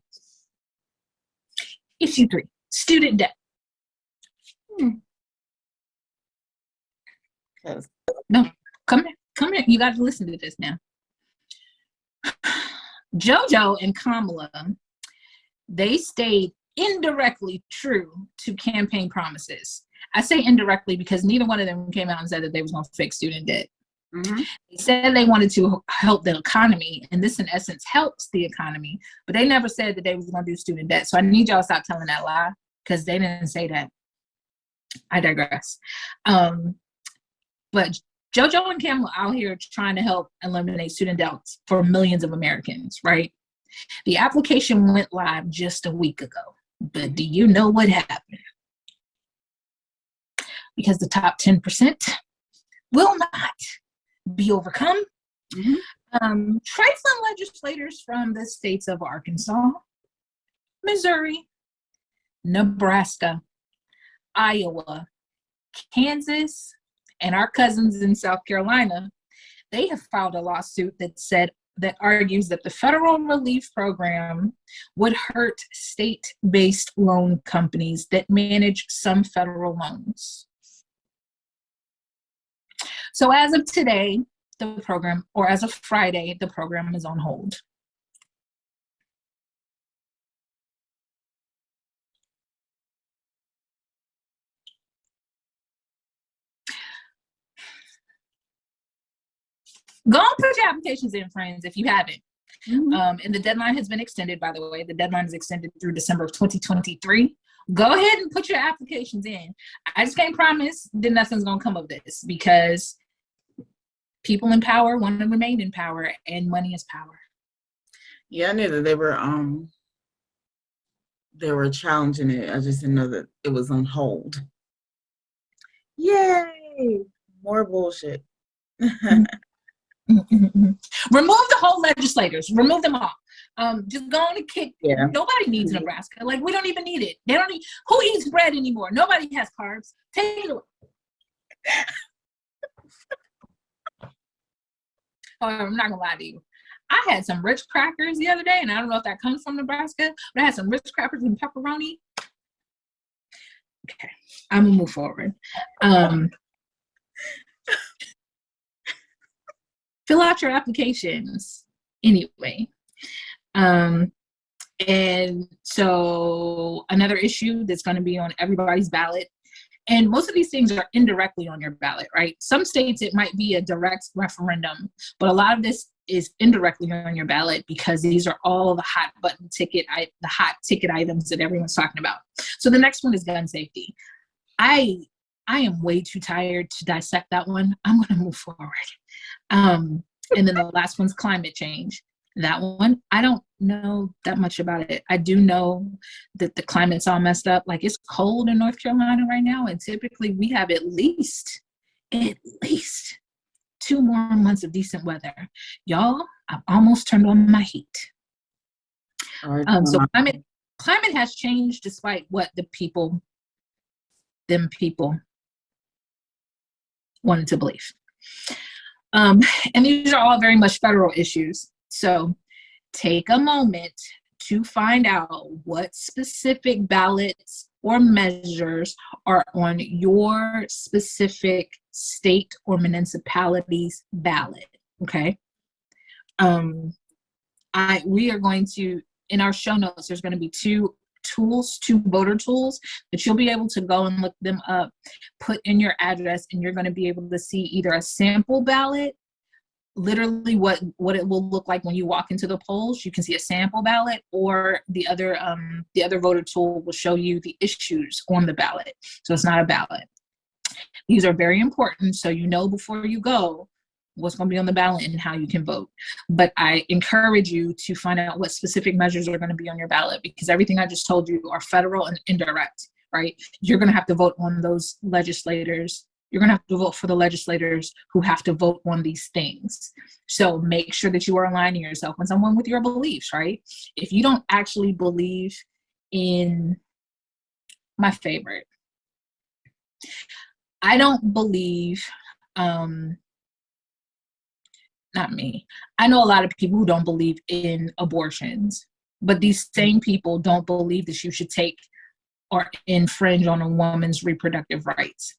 issue 3, student debt. No, come here. You got to listen to this now. JoJo and Kamala, they stayed indirectly true to campaign promises. I say indirectly because neither one of them came out and said that they was going to fix student debt. Mm-hmm. They said they wanted to help the economy, and this in essence helps the economy, but they never said that they was going to do student debt. So I need y'all to stop telling that lie, because they didn't say that. I digress. But JoJo and Kim are out here trying to help eliminate student debt for millions of Americans, right? The application went live just a week ago, but do you know what happened? Because the top 10% will not be overcome. Mm-hmm. Trifling legislators from the states of Arkansas, Missouri, Nebraska, Iowa, Kansas, and our cousins in South Carolina, they have filed a lawsuit that argues that the federal relief program would hurt state-based loan companies that manage some federal loans. So as of today, the program, or as of Friday, the program is on hold. Go and put your applications in, friends, if you haven't. Mm-hmm. And the deadline has been extended, by the way. The deadline is extended through December of 2023. Go ahead and put your applications in. I just can't promise that nothing's going to come of this, because people in power want to remain in power, and money is power. Yeah, I knew that they were challenging it. I just didn't know that it was on hold. Yay! More bullshit. Remove the whole legislators. Remove them all. Just go on and kick. Yeah. Nobody needs Nebraska. Like, we don't even need it. They don't need. Who eats bread anymore? Nobody has carbs. Take it away. Oh, I'm not gonna lie to you. I had some Ritz crackers the other day, and I don't know if that comes from Nebraska, but I had some Ritz crackers and pepperoni. Okay, I'm gonna move forward. Fill out your applications anyway. And so another issue that's going to be on everybody's ballot, and most of these things are indirectly on your ballot, right? Some states it might be a direct referendum, but a lot of this is indirectly on your ballot, because these are all the hot ticket items that everyone's talking about. So the next one is gun safety. I am way too tired to dissect that one. I'm going to move forward. And then the last one's climate change. That one, I don't know that much about it. I do know that the climate's all messed up. Like, it's cold in North Carolina right now, and typically we have at least 2 more months of decent weather. Y'all, I've almost turned on my heat. So climate has changed despite what them people wanted to believe. And these are all very much federal issues. So take a moment to find out what specific ballots or measures are on your specific state or municipality's ballot, okay? We are going to, in our show notes, there's going to be two voter tools that you'll be able to go and look them up, put in your address, and you're going to be able to see either a sample ballot, literally what it will look like when you walk into the polls. You can see a sample ballot, or the other voter tool will show you the issues on the ballot. So it's not a ballot. These are very important, so you know before you go what's going to be on the ballot and how you can vote. But I encourage you to find out what specific measures are going to be on your ballot, because everything I just told you are federal and indirect, right? You're going to have to vote on those legislators. You're going to have to vote for the legislators who have to vote on these things. So make sure that you are aligning yourself with someone with your beliefs, right? If you don't actually believe in my favorite, I don't believe, not me. I know a lot of people who don't believe in abortions, but these same people don't believe that you should take or infringe on a woman's reproductive rights.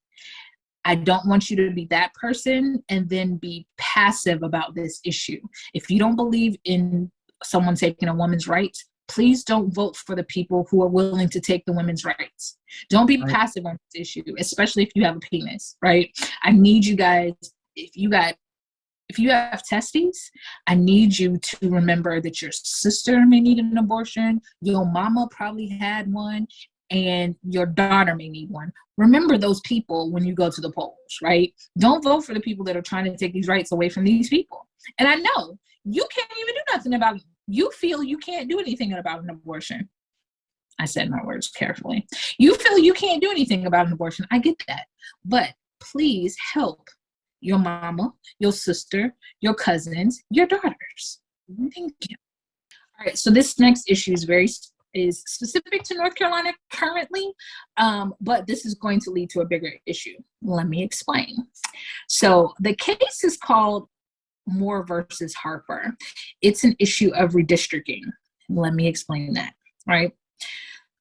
I don't want you to be that person and then be passive about this issue. If you don't believe in someone taking a woman's rights, please don't vote for the people who are willing to take the women's rights. Don't be passive on this issue, especially if you have a penis, right? I need you guys, if you got if you have testes, I need you to remember that your sister may need an abortion, your mama probably had one, and your daughter may need one. Remember those people when you go to the polls, right? Don't vote for the people that are trying to take these rights away from these people. And I know you can't even do nothing about it. You feel you can't do anything about an abortion. I said my words carefully. You feel you can't do anything about an abortion. I get that. But please help your mama, your sister, your cousins, your daughters. Thank you. All right, so this next issue is specific to North Carolina currently, but this is going to lead to a bigger issue. Let me explain. So the case is called Moore versus Harper. It's an issue of redistricting. Let me explain that, right?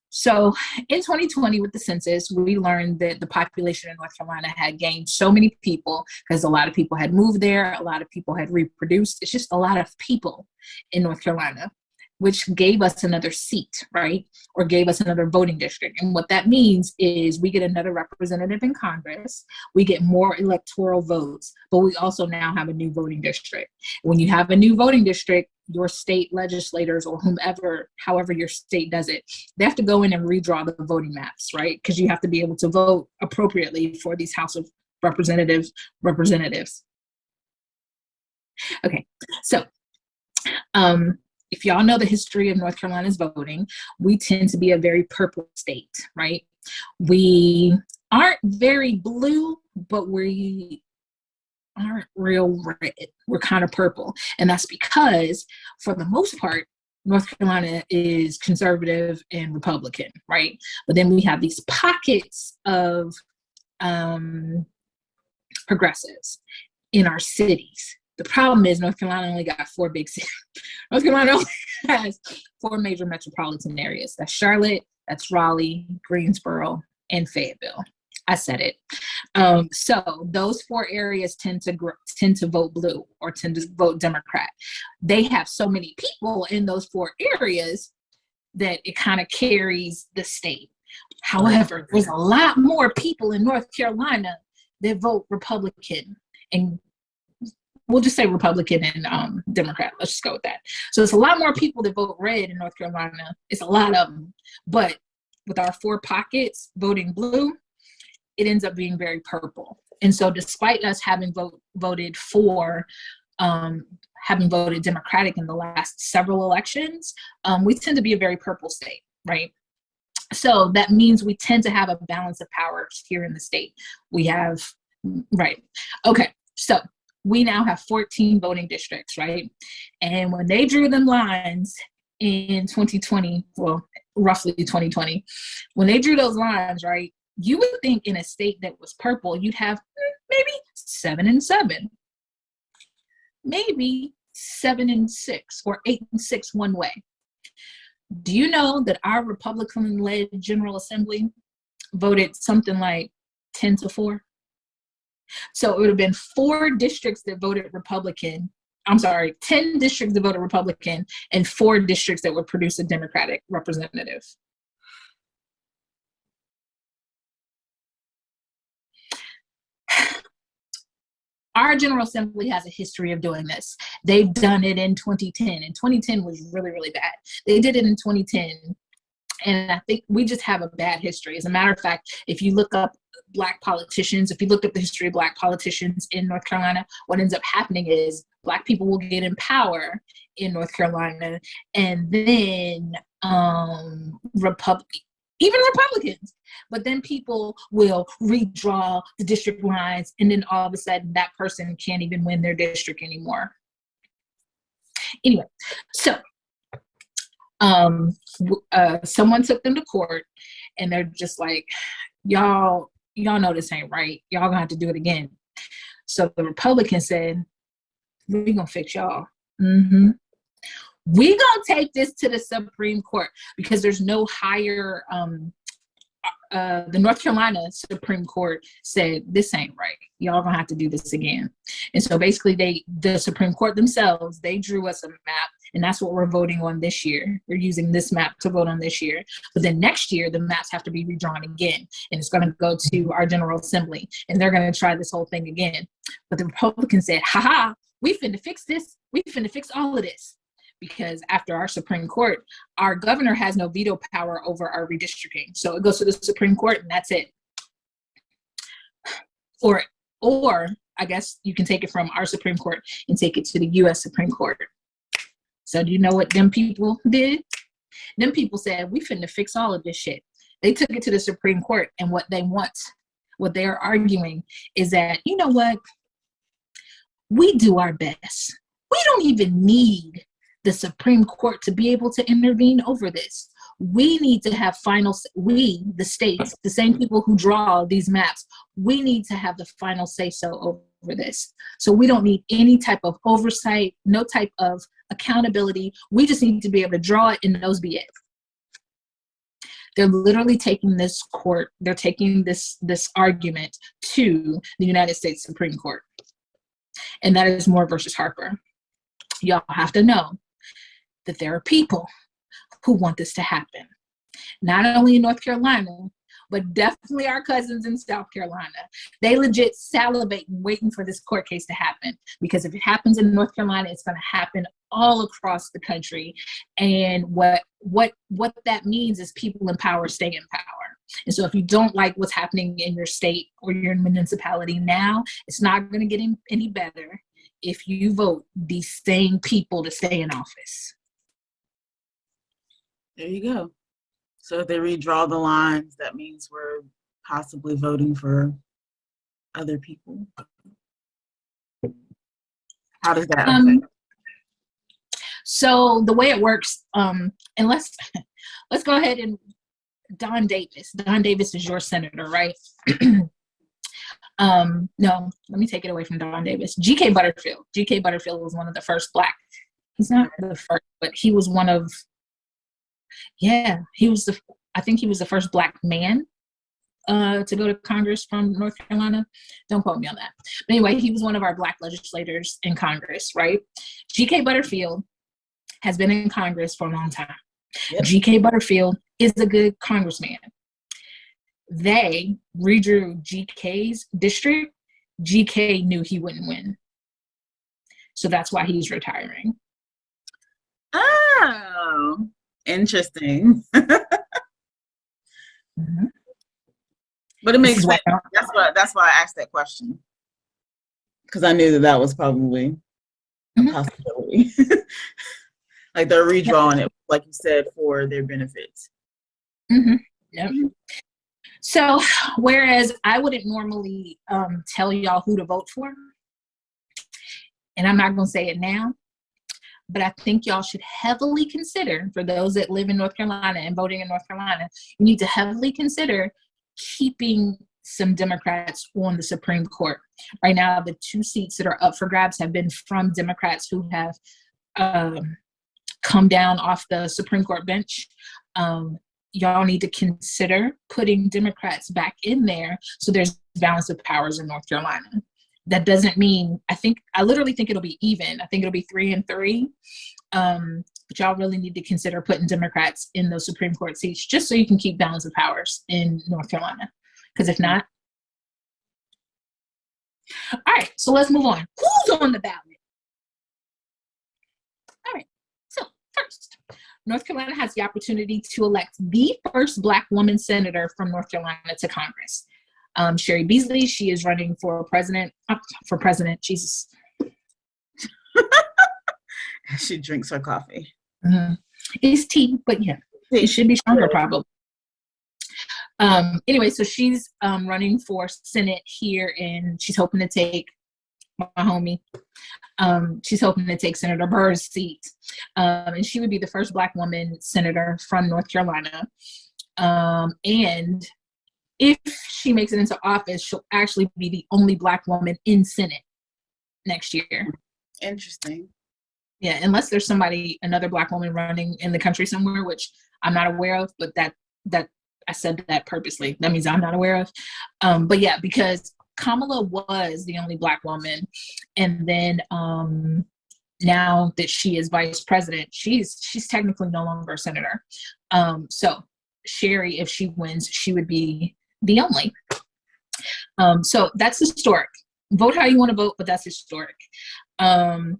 So in 2020 with the census, we learned that the population in North Carolina had gained so many people because a lot of people had moved there, a lot of people had reproduced. It's just a lot of people in North Carolina, which gave us another seat, right? Or gave us another voting district. And what that means is we get another representative in Congress, we get more electoral votes, but we also now have a new voting district. When you have a new voting district, your state legislators or whomever, however your state does it, they have to go in and redraw the voting maps, right? Because you have to be able to vote appropriately for these House of Representatives. Okay, so if y'all know the history of North Carolina's voting, we tend to be a very purple state, right? We aren't very blue, but we aren't real red. We're kind of purple. And that's because, for the most part, North Carolina is conservative and Republican, right? But then we have these pockets of progressives in our cities. The problem is North Carolina only got 4 big cities. North Carolina only has 4 major metropolitan areas. That's Charlotte, that's Raleigh, Greensboro, and Fayetteville. I said it. So those 4 areas tend to vote blue or tend to vote Democrat. They have so many people in those 4 areas that it kind of carries the state. However, there's a lot more people in North Carolina that vote Republican, and we'll just say Republican and Democrat. Let's just go with that. So it's a lot more people that vote red in North Carolina. It's a lot of them. But with our 4 pockets voting blue, it ends up being very purple. And so despite us having voted Democratic in the last several elections, we tend to be a very purple state, right? So that means we tend to have a balance of powers here in the state. We have, right. Okay, so we now have 14 voting districts, right? And when they drew them lines in 2020, well, roughly 2020, when they drew those lines, right, you would think in a state that was purple, you'd have maybe 7 and 7, maybe 7 and 6, or 8 and 6 one way. Do you know that our Republican-led General Assembly voted something like 10-4? So it would have been 4 districts that voted Republican. I'm sorry, 10 districts that voted Republican and 4 districts that would produce a Democratic representative. Our General Assembly has a history of doing this. They've done it in 2010, and 2010 was really, really bad. They did it in 2010, and I think we just have a bad history. As a matter of fact, if you look up Black politicians, if you look up the history of Black politicians in North Carolina, what ends up happening is Black people will get in power in North Carolina, and then even Republicans, but then people will redraw the district lines, and then all of a sudden that person can't even win their district anymore. Anyway, so someone took them to court, and they're just like, y'all know this ain't right. Y'all gonna have to do it again. So the Republicans said, we're gonna fix y'all. We gonna take this to the Supreme Court, because there's no higher, the North Carolina Supreme Court said, this ain't right. Y'all gonna have to do this again. And so basically the Supreme Court themselves, they drew us a map, and that's what we're voting on this year. We're using this map to vote on this year. But then next year, the maps have to be redrawn again, and it's gonna go to our General Assembly, and they're gonna try this whole thing again. But the Republicans said, haha, we finna fix this. We finna fix all of this. Because after our Supreme Court, our governor has no veto power over our redistricting. So it goes to the Supreme Court and that's it. Or I guess you can take it from our Supreme Court and take it to the US Supreme Court. So do you know what them people did? Them people said, we finna fix all of this shit. They took it to the Supreme Court, and what they're arguing is that, you know what? We do our best. We don't even need the Supreme Court to be able to intervene over this. We need to have the states, the same people who draw these maps, we need to have the final say-so over this. So we don't need any type of oversight, no type of accountability. We just need to be able to draw it and those be it. They're literally taking this argument to the United States Supreme Court. And that is Moore versus Harper. Y'all have to know that there are people who want this to happen. Not only in North Carolina, but definitely our cousins in South Carolina. They legit salivate waiting for this court case to happen, because if it happens in North Carolina, it's going to happen all across the country. And what that means is people in power stay in power. And so if you don't like what's happening in your state or your municipality now, it's not going to get any better if you vote these same people to stay in office. There you go. So if they redraw the lines, that means we're possibly voting for other people. How does that affect? So the way it works, and let's go ahead and Don Davis. Don Davis is your senator, right? No, let me take it away from Don Davis. G.K. Butterfield. G.K. Butterfield was one of the first Black. He's not the first, but he was one of. Yeah, I think he was the first Black man to go to Congress from North Carolina. Don't quote me on that. But anyway, he was one of our Black legislators in Congress, right? G.K. Butterfield has been in Congress for a long time. Yep. G.K. Butterfield is a good congressman. They redrew G.K.'s district. G.K. knew he wouldn't win. So that's why he's retiring. Oh, interesting. Mm-hmm. But it makes sense. That's why I asked that question, because I knew that was probably a possibility. Like they're redrawing it, like you said, for their benefits. Mm-hmm. Yep. So, whereas I wouldn't normally tell y'all who to vote for, and I'm not going to say it now, but I think y'all should heavily consider, for those that live in North Carolina and voting in North Carolina, you need to heavily consider keeping some Democrats on the Supreme Court. Right now, the 2 seats that are up for grabs have been from Democrats who have come down off the Supreme Court bench. Y'all need to consider putting Democrats back in there so there's balance of powers in North Carolina. That doesn't mean, I literally think it'll be even. I think it'll be 3-3. But y'all really need to consider putting Democrats in those Supreme Court seats just so you can keep balance of powers in North Carolina. Because if not. All right, so let's move on. Who's on the ballot? All right, so first, North Carolina has the opportunity to elect the first Black woman senator from North Carolina to Congress. Sherry Beasley, she is running for president, Jesus. She drinks her coffee. Mm-hmm. It's tea, but yeah, it should be stronger probably. Anyway, so she's running for Senate here, and she's hoping to take my homie. She's hoping to take Senator Burr's seat. And she would be the first Black woman senator from North Carolina. And if she makes it into office, she'll actually be the only Black woman in Senate next year. Interesting. Yeah, unless there's another Black woman running in the country somewhere, which I'm not aware of, but that I said that purposely. That means I'm not aware of. But yeah, because Kamala was the only Black woman, and then now that she is vice president, she's technically no longer a senator. So Sherry, if she wins, she would be the only. So that's historic. Vote how you want to vote, but that's historic. I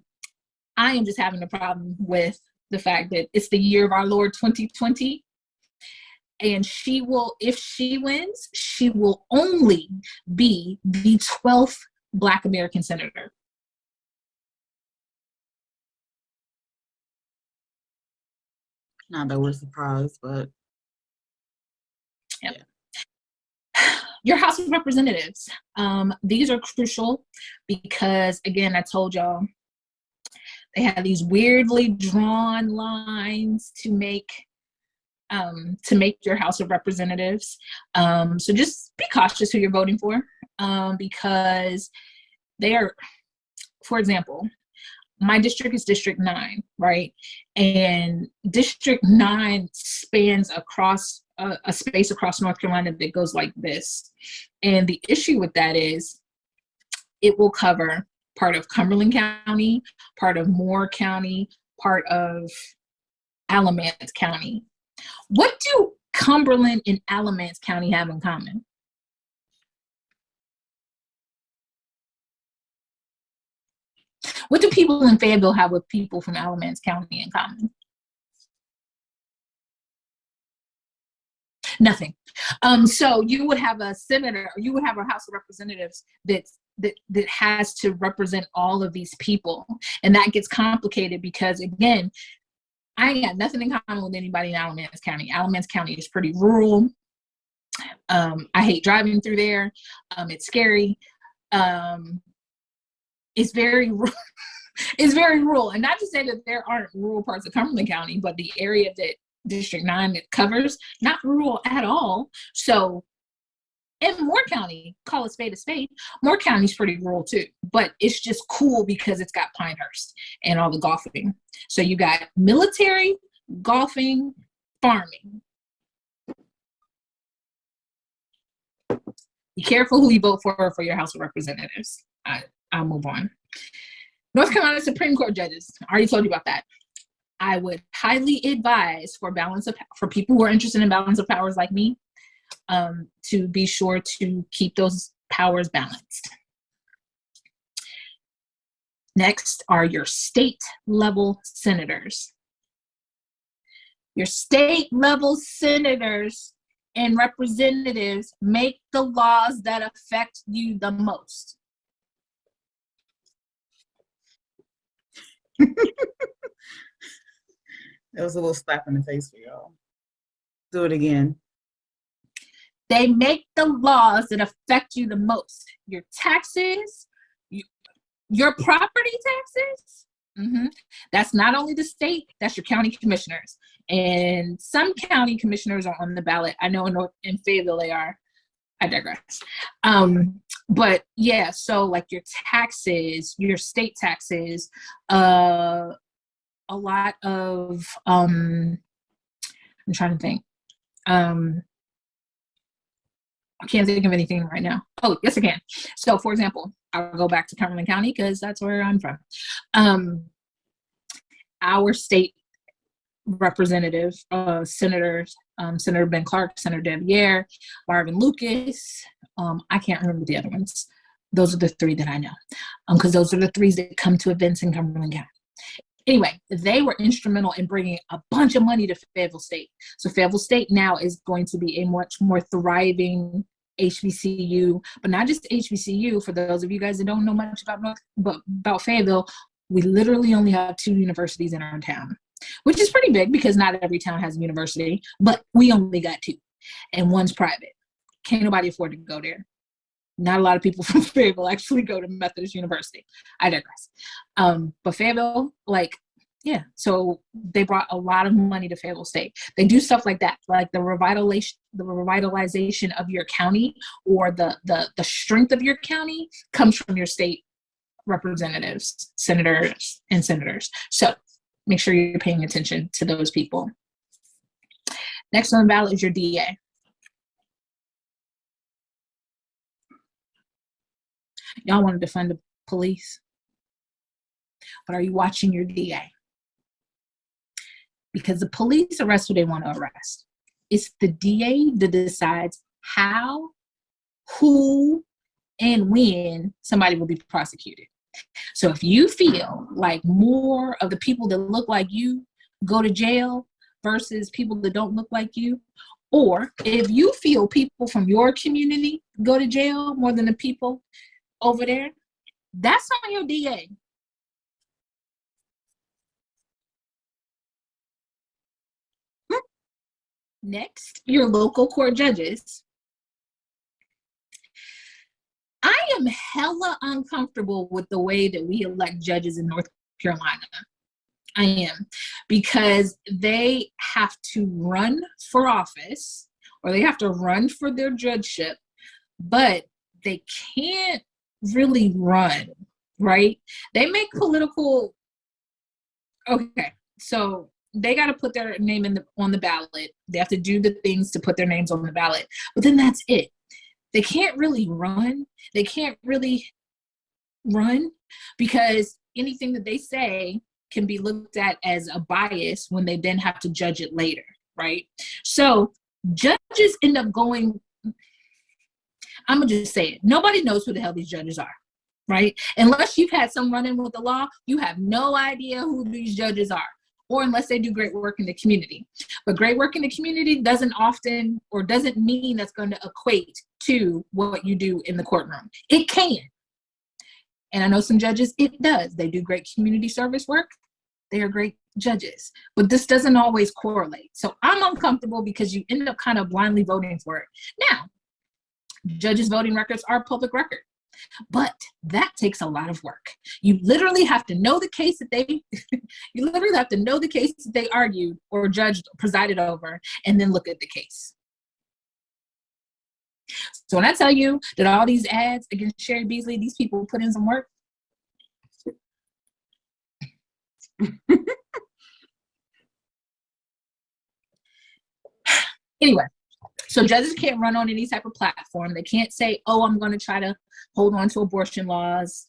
am just having a problem with the fact that it's the year of our Lord 2020. And she will, if she wins, she will only be the 12th Black American senator. Not that we're surprised, but yep. Yeah. Your House of Representatives. These are crucial because, again, I told y'all, they have these weirdly drawn lines to make your House of Representatives. So just be cautious who you're voting for, because they are, for example, my district is District 9, right? And District 9 spans across a space across North Carolina that goes like this. And the issue with that is it will cover part of Cumberland County, part of Moore County, part of Alamance County. What do Cumberland and Alamance County have in common? What do people in Fayetteville have with people from Alamance County in common? Nothing. So you would have a senator, or you would have a House of Representatives that has to represent all of these people. And that gets complicated because, again, I ain't got nothing in common with anybody in Alamance County. Alamance County is pretty rural. I hate driving through there. It's scary. It's very it's very rural. And not to say that there aren't rural parts of Cumberland County, but the area that District 9 covers, not rural at all. So in Moore County, call a spade, Moore County's pretty rural too, but it's just cool because it's got Pinehurst and all the golfing. So you got military, golfing, farming. Be careful who you vote for your House of Representatives. I'll move on. North Carolina Supreme Court judges. I already told you about that. I would highly advise for people who are interested in balance of powers like me, to be sure to keep those powers balanced. Next are your state level senators. Your state level senators and representatives make the laws that affect you the most. That was a little slap in the face for y'all. Do it again. They make the laws that affect you the most. Your taxes, your property taxes. That's not only the state, that's your county commissioners. And some county commissioners are on the ballot. I know in Fayetteville they are. I digress. But yeah, so like your taxes, your state taxes, a lot of, I'm trying to think. I can't think of anything right now. Oh, yes, I can. So, for example, I'll go back to Cumberland County because that's where I'm from. Our state representative, senators, Senator Ben Clark, Senator Deviere, Marvin Lucas. I can't remember the other ones. Those are the three that I know, because those are the three that come to events in Cumberland County. Anyway, they were instrumental in bringing a bunch of money to Fayetteville State. So Fayetteville State now is going to be a much more thriving HBCU, but not just HBCU. For those of you guys that don't know much about Fayetteville, we literally only have 2 universities in our town, which is pretty big because not every town has a university, but we only got 2, and one's private. Can't nobody afford to go there. Not a lot of people from Fayetteville actually go to Methodist University. I digress. But Fayetteville, so they brought a lot of money to Fayetteville State. They do stuff like that, like the revitalization of your county, or the strength of your county comes from your state representatives, senators, and senators. So make sure you're paying attention to those people. Next on the ballot is your DA. Y'all want to defund the police, but are you watching your DA? Because the police arrest who they want to arrest. It's the DA that decides how, who, and when somebody will be prosecuted. So if you feel like more of the people that look like you go to jail versus people that don't look like you, or if you feel people from your community go to jail more than the people over there, that's on your DA. Next, your local court judges. I am hella uncomfortable with the way that we elect judges in North Carolina. I am, because they have to run for office or they have to run for their judgeship, but they can't really run, right? They make political, okay, so they got to put their name on the ballot. They have to do the things to put their names on the ballot, but then that's it. They can't really run. They can't really run because anything that they say can be looked at as a bias when they then have to judge it later, right? So judges end up going, I'm gonna just say it, nobody knows who the hell these judges are, right? Unless you've had some run-in with the law, you have no idea who these judges are, or unless they do great work in the community. But great work in the community doesn't often, or doesn't mean that's going to equate to what you do in the courtroom. It can. And I know some judges, it does. They do great community service work. They are great judges. But this doesn't always correlate. So I'm uncomfortable because you end up kind of blindly voting for it. Now, judges' voting records are public record. But that takes a lot of work. You literally have to know the case that they argued or judged, presided over, and then look at the case. So when I tell you that all these ads against Sherry Beasley, these people put in some work. Anyway, so judges can't run on any type of platform. They can't say, oh, I'm going to try to hold on to abortion laws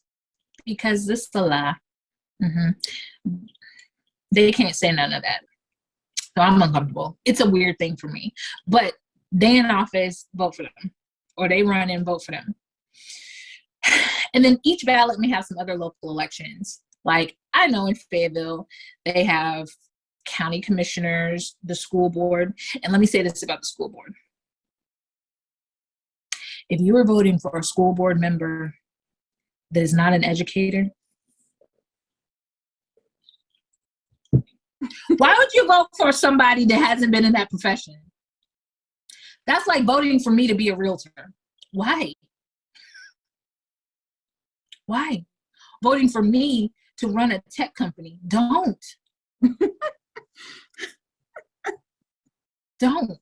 because this is a lie. They can't say none of that. So I'm uncomfortable. It's a weird thing for me. But they in office, vote for them. Or they run and vote for them. And then each ballot may have some other local elections. Like I know in Fayetteville, they have county commissioners, the school board. And let me say this about the school board. If you are voting for a school board member that is not an educator, why would you vote for somebody that hasn't been in that profession? That's like voting for me to be a realtor. Why? Why? Voting for me to run a tech company. Don't. Don't.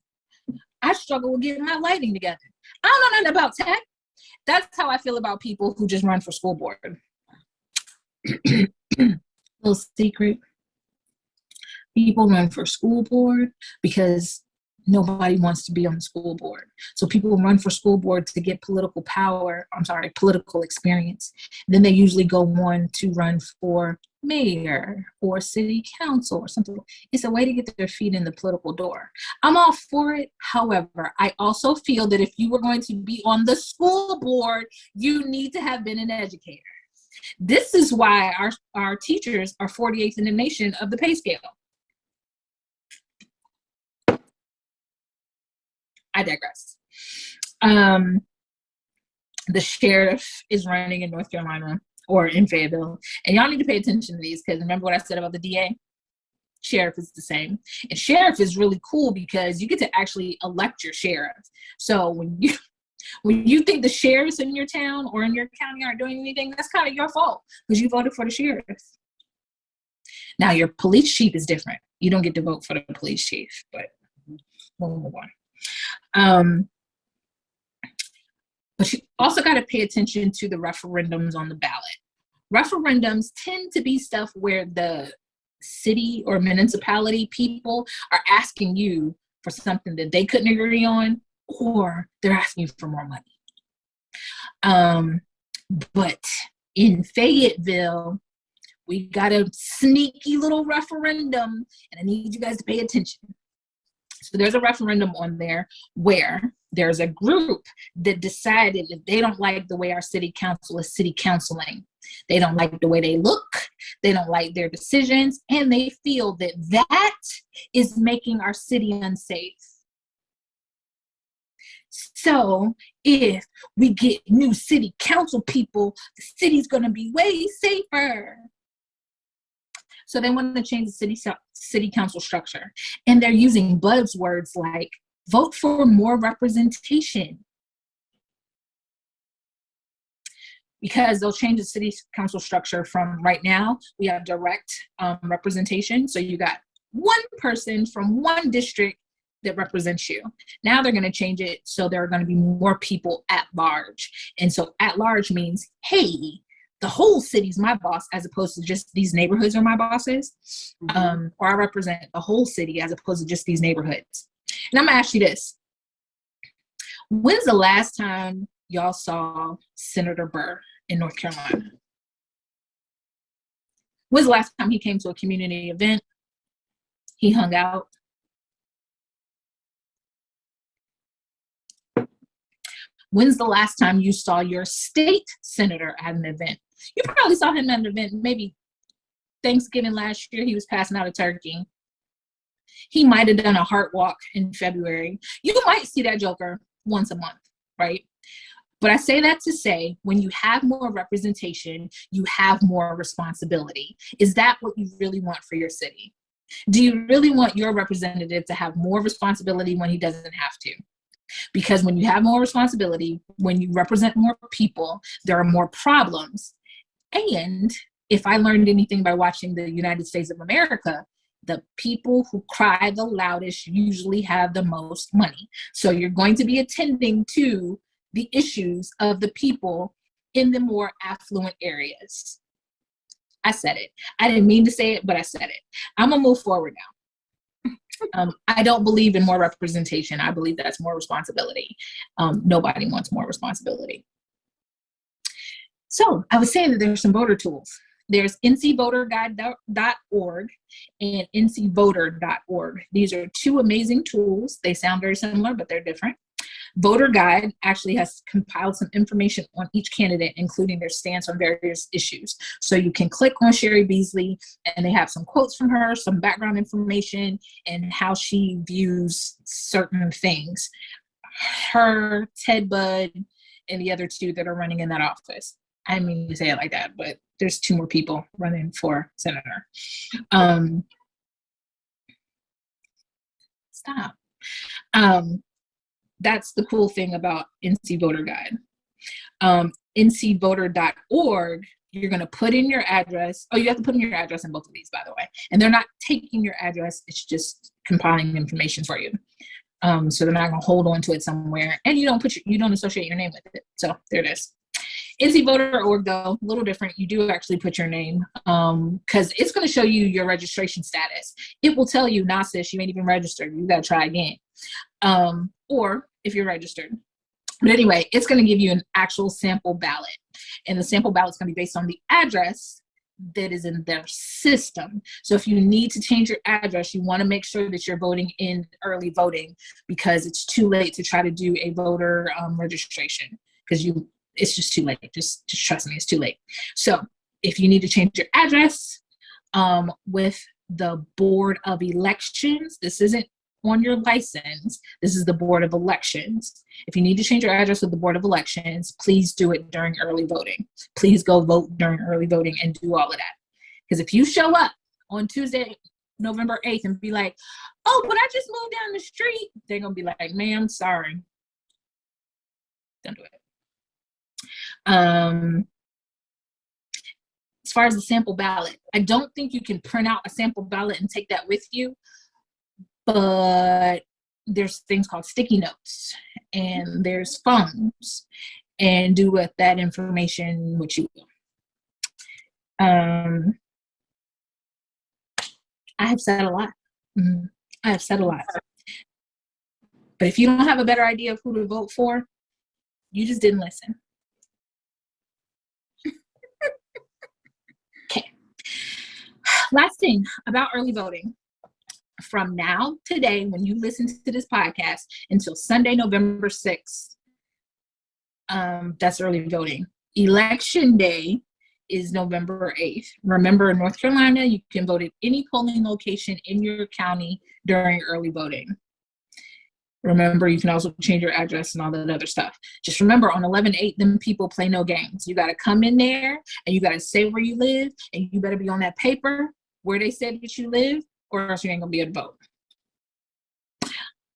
I struggle with getting my lighting together. I don't know nothing about tech. That's how I feel about people who just run for school board. Little secret. People run for school board because nobody wants to be on the school board. So people run for school board to get political experience. Then they usually go on to run for mayor or city council or something. It's a way to get their feet in the political door. I'm all for it. However, I also feel that if you were going to be on the school board, you need to have been an educator. This is why our teachers are 48th in the nation of the pay scale. I digress. The sheriff is running in North Carolina or in Fayetteville. And y'all need to pay attention to these because remember what I said about the DA? Sheriff is the same. And sheriff is really cool because you get to actually elect your sheriff. So when you think the sheriffs in your town or in your county aren't doing anything, that's kind of your fault because you voted for the sheriff. Now your police chief is different. You don't get to vote for the police chief, but we'll move on. But you also got to pay attention to the referendums on the ballot. Referendums tend to be stuff where the city or municipality people are asking you for something that they couldn't agree on, or they're asking you for more money. But in Fayetteville, we got a sneaky little referendum, and I need you guys to pay attention. So there's a referendum on there where there's a group that decided that they don't like the way our city council is city counciling. They don't like the way they look. They don't like their decisions. And they feel that that is making our city unsafe. So if we get new city council people, the city's going to be way safer. So they want to change the city council structure. And they're using buzzwords like vote for more representation. Because they'll change the city council structure from right now, we have direct representation. So you got one person from one district that represents you. Now they're going to change it so there are going to be more people at large. And so at large means, hey, the whole city's my boss as opposed to just these neighborhoods are my bosses. Or I represent the whole city as opposed to just these neighborhoods. And I'm going to ask you this. When's the last time y'all saw Senator Burr in North Carolina? When's the last time he came to a community event? He hung out. When's the last time you saw your state senator at an event? You probably saw him at an event, maybe Thanksgiving last year. He was passing out a turkey. He might have done a heart walk in February. You might see that joker once a month, right? But I say that to say, when you have more representation, you have more responsibility. Is that what you really want for your city? Do you really want your representative to have more responsibility when he doesn't have to? Because when you have more responsibility, when you represent more people, there are more problems. And if I learned anything by watching the United States of America, the people who cry the loudest usually have the most money. So you're going to be attending to the issues of the people in the more affluent areas. I said it. I didn't mean to say it, but I said it. I'm gonna move forward now. I don't believe in more representation. I believe that's more responsibility. Nobody wants more responsibility. So I was saying that there's some voter tools. There's ncvoterguide.org and ncvoter.org. These are two amazing tools. They sound very similar, but they're different. Voter Guide actually has compiled some information on each candidate, including their stance on various issues. So you can click on Sherry Beasley, and they have some quotes from her, some background information, and how she views certain things. Her, Ted Budd, and the other two that are running in that office. I didn't mean to say it like that, but there's two more people running for senator. Stop. That's the cool thing about NC Voter Guide. ncvoter.org, you're going to put in your address. Oh, you have to put in your address in both of these, by the way. And they're not taking your address. It's just compiling information for you. So they're not going to hold on to it somewhere. And you don't associate your name with it. So there it is. ncvoter.org, though, a little different. You do actually put your name because it's going to show you your registration status. It will tell you, nah, sis, you ain't even registered. You got to try again. Or if you're registered. But anyway, it's going to give you an actual sample ballot. And the sample ballot is going to be based on the address that is in their system. So if you need to change your address, you want to make sure that you're voting in early voting because it's too late to try to do a voter registration because it's just too late. Just trust me, it's too late. So if you need to change your address with the Board of Elections, this isn't on your license, this is the Board of Elections. If you need to change your address with the Board of Elections, please do it during early voting. Please go vote during early voting and do all of that. Because if you show up on Tuesday, November 8th and be like, oh, but I just moved down the street, they're going to be like, ma'am, sorry. Don't do it. As far as the sample ballot, I don't think you can print out a sample ballot and take that with you. But there's things called sticky notes and there's phones and do with that information what you will. I have said a lot. I have said a lot. But if you don't have a better idea of who to vote for, you just didn't listen. Okay. Last thing about early voting. From now, today, when you listen to this podcast, until Sunday, November 6th, that's early voting. Election day is November 8th. Remember, in North Carolina, you can vote at any polling location in your county during early voting. Remember, you can also change your address and all that other stuff. Just remember, on 11/8, them people play no games. You got to come in there and you got to say where you live, and you better be on that paper where they said that you live, or else you ain't gonna be able to vote.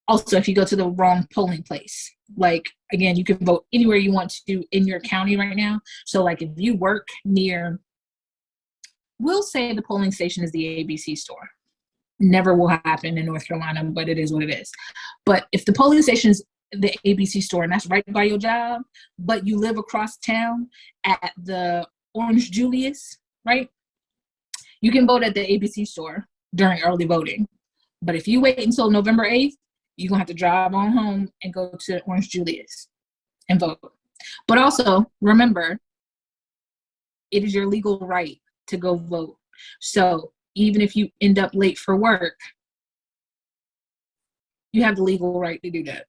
Also, if you go to the wrong polling place, like, again, you can vote anywhere you want to in your county right now. So like if you work near, we'll say the polling station is the ABC store. Never will happen in North Carolina, but it is what it is. But if the polling station is the ABC store and that's right by your job, but you live across town at the Orange Julius, right? You can vote at the ABC store during early voting. But if you wait until November 8th, you're gonna have to drive on home and go to Orange Julius and vote. But also remember, it is your legal right to go vote. So even if you end up late for work, you have the legal right to do that.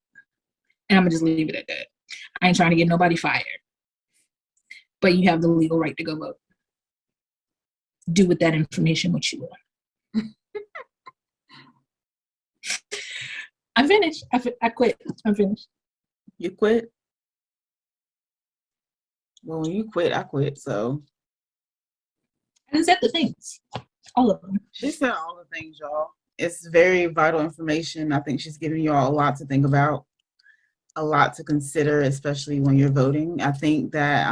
And I'm gonna just leave it at that. I ain't trying to get nobody fired. But you have the legal right to go vote. Do with that information what you will. I'm finished. I quit. I'm finished. You quit? Well, when you quit, I quit, so. And said the things. All of them. She said all the things, y'all. It's very vital information. I think she's giving y'all a lot to think about, a lot to consider, especially when you're voting. I think that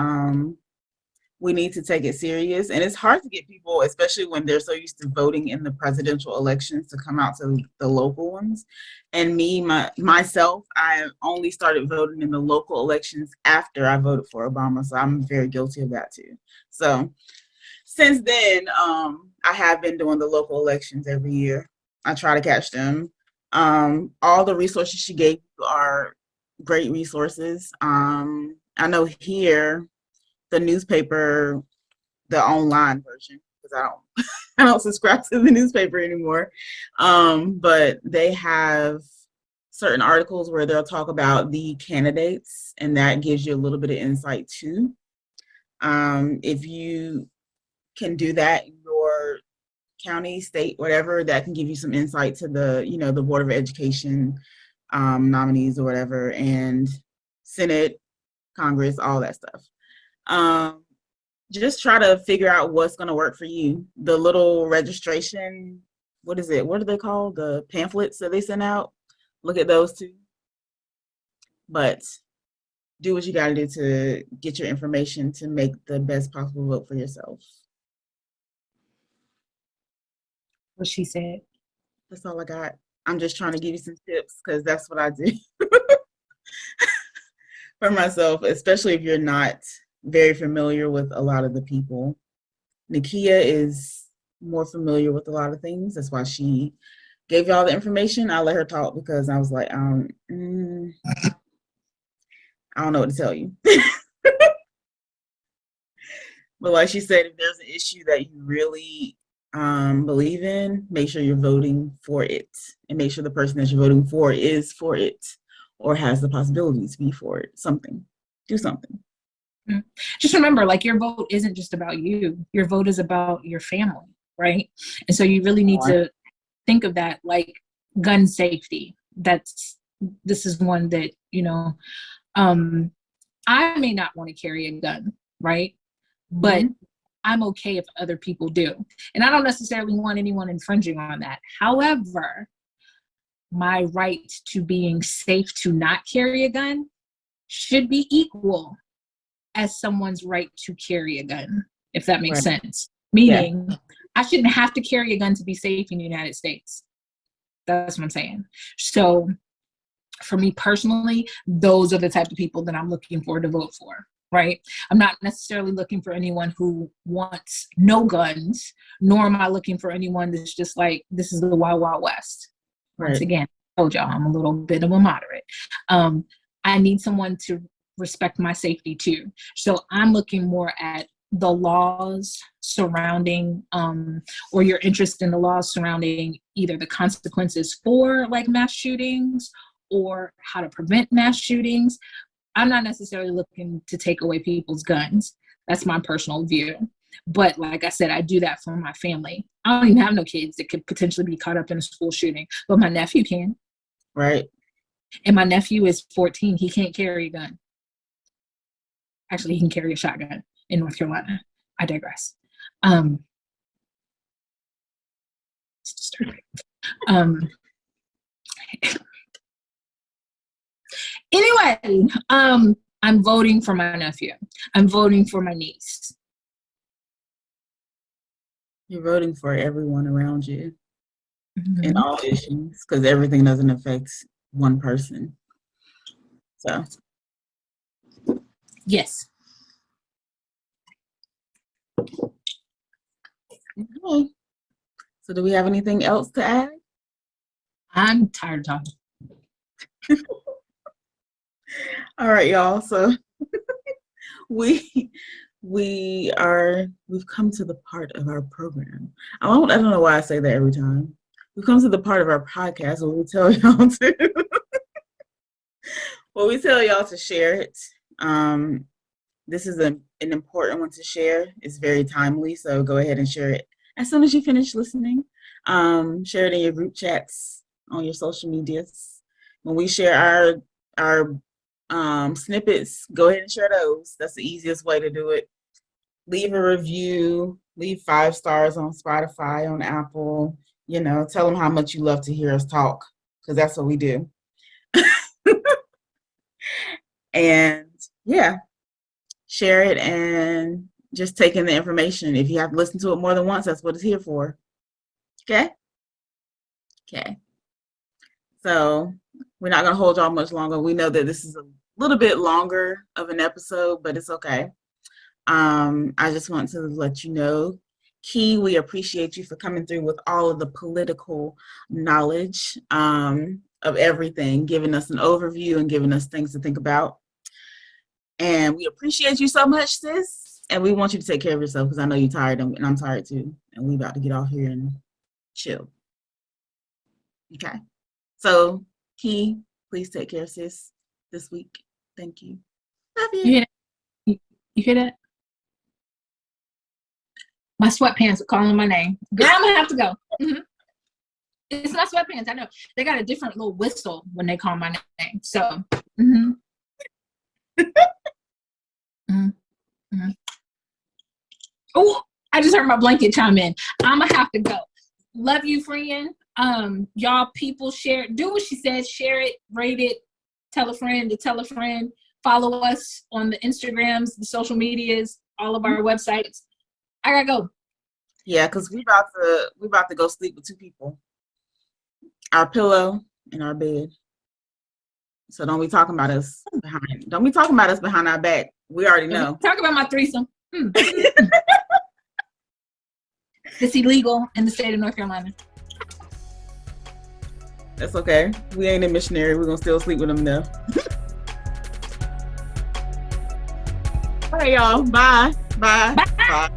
we need to take it serious. And it's hard to get people, especially when they're so used to voting in the presidential elections, to come out to the local ones. And myself, I only started voting in the local elections after I voted for Obama. So I'm very guilty of that too. So since then, I have been doing the local elections every year. I try to catch them. All the resources she gave you are great resources. I know here, the newspaper, the online version, because I don't subscribe to the newspaper anymore. But they have certain articles where they'll talk about the candidates, and that gives you a little bit of insight too. If you can do that in your county, state, whatever, that can give you some insight to the Board of Education nominees or whatever, and Senate, Congress, all that stuff. Just try to figure out what's going to work for you. The little registration, what is it? What are they called? The pamphlets that they send out. Look at those too. But do what you got to do to get your information to make the best possible vote for yourself. What she said. That's all I got. I'm just trying to give you some tips because that's what I do for myself, especially if you're not very familiar with a lot of the people. Nakia is more familiar with a lot of things. That's why she gave y'all the information. I let her talk because I was like, I don't know what to tell you. But like she said, if there's an issue that you really believe in, make sure you're voting for it, and make sure the person that you're voting for is for it or has the possibility to be for it. Do something. Just remember, like, your vote isn't just about you. Your vote is about your family, right? And so you really need to think of that, like gun safety. This is one that, I may not want to carry a gun, right? But I'm okay if other people do. And I don't necessarily want anyone infringing on that. However, my right to being safe to not carry a gun should be equal as someone's right to carry a gun, if that makes sense. Meaning, I shouldn't have to carry a gun to be safe in the United States. That's what I'm saying. So for me personally, those are the type of people that I'm looking for to vote for, right? I'm not necessarily looking for anyone who wants no guns, nor am I looking for anyone that's just like, this is the Wild Wild West. Once again, I told y'all I'm a little bit of a moderate. I need someone to respect my safety too. So I'm looking more at the laws surrounding, or your interest in the laws surrounding either the consequences for like mass shootings or how to prevent mass shootings. I'm not necessarily looking to take away people's guns. That's my personal view. But like I said, I do that for my family. I don't even have no kids that could potentially be caught up in a school shooting, but my nephew can. Right. And my nephew is 14. He can't carry a gun. Actually, he can carry a shotgun in North Carolina. I digress. It's disturbing. Anyway, I'm voting for my nephew. I'm voting for my niece. You're voting for everyone around you in Mm-hmm. all issues, because everything doesn't affect one person. So, Yes. okay. So do we have anything else to add? I'm tired of talking. All right, y'all. So we've come to the part of our program. I don't know why I say that every time. We've come to the part of our podcast where we tell y'all to share it. This is an important one to share. It's very timely, so go ahead and share it as soon as you finish listening. Share it in your group chats, on your social medias. When we share our snippets, go ahead and share those. That's the easiest way to do it. Leave a review, leave 5 stars on Spotify, on Apple. Tell them how much you love to hear us talk, because that's what we do. And yeah, share it and just take in the information. If you have to listen to it more than once, that's what it's here for. Okay? So we're not going to hold y'all much longer. We know that this is a little bit longer of an episode, but it's okay. I just want to let you know, Ki, we appreciate you for coming through with all of the political knowledge of everything, giving us an overview and giving us things to think about. And we appreciate you so much, sis. And we want you to take care of yourself, because I know you're tired, and I'm tired too. And we about to get off here and chill. Okay. So, Ki, please take care, sis, this week. Thank you. Love you. You hear that? You hear that? My sweatpants are calling my name. Girl, I'm going to have to go. Mm-hmm. It's not sweatpants. I know. They got a different little whistle when they call my name. So, mm-hmm. Mm-hmm. Oh, I just heard my blanket chime in. I'm going to have to go. Love you, friend. Y'all people, share, do what she said, share it, rate it, tell a friend to tell a friend, follow us on the Instagrams, the social medias, all of our websites. I gotta go. Yeah, because we about to go sleep with 2 people. Our pillow and our bed. So don't be talking about us behind our back. We already know. Talk about my threesome. It's illegal in the state of North Carolina. That's okay. We ain't a missionary. We're gonna still sleep with them though. All right, y'all. Bye. Bye. Bye. Bye.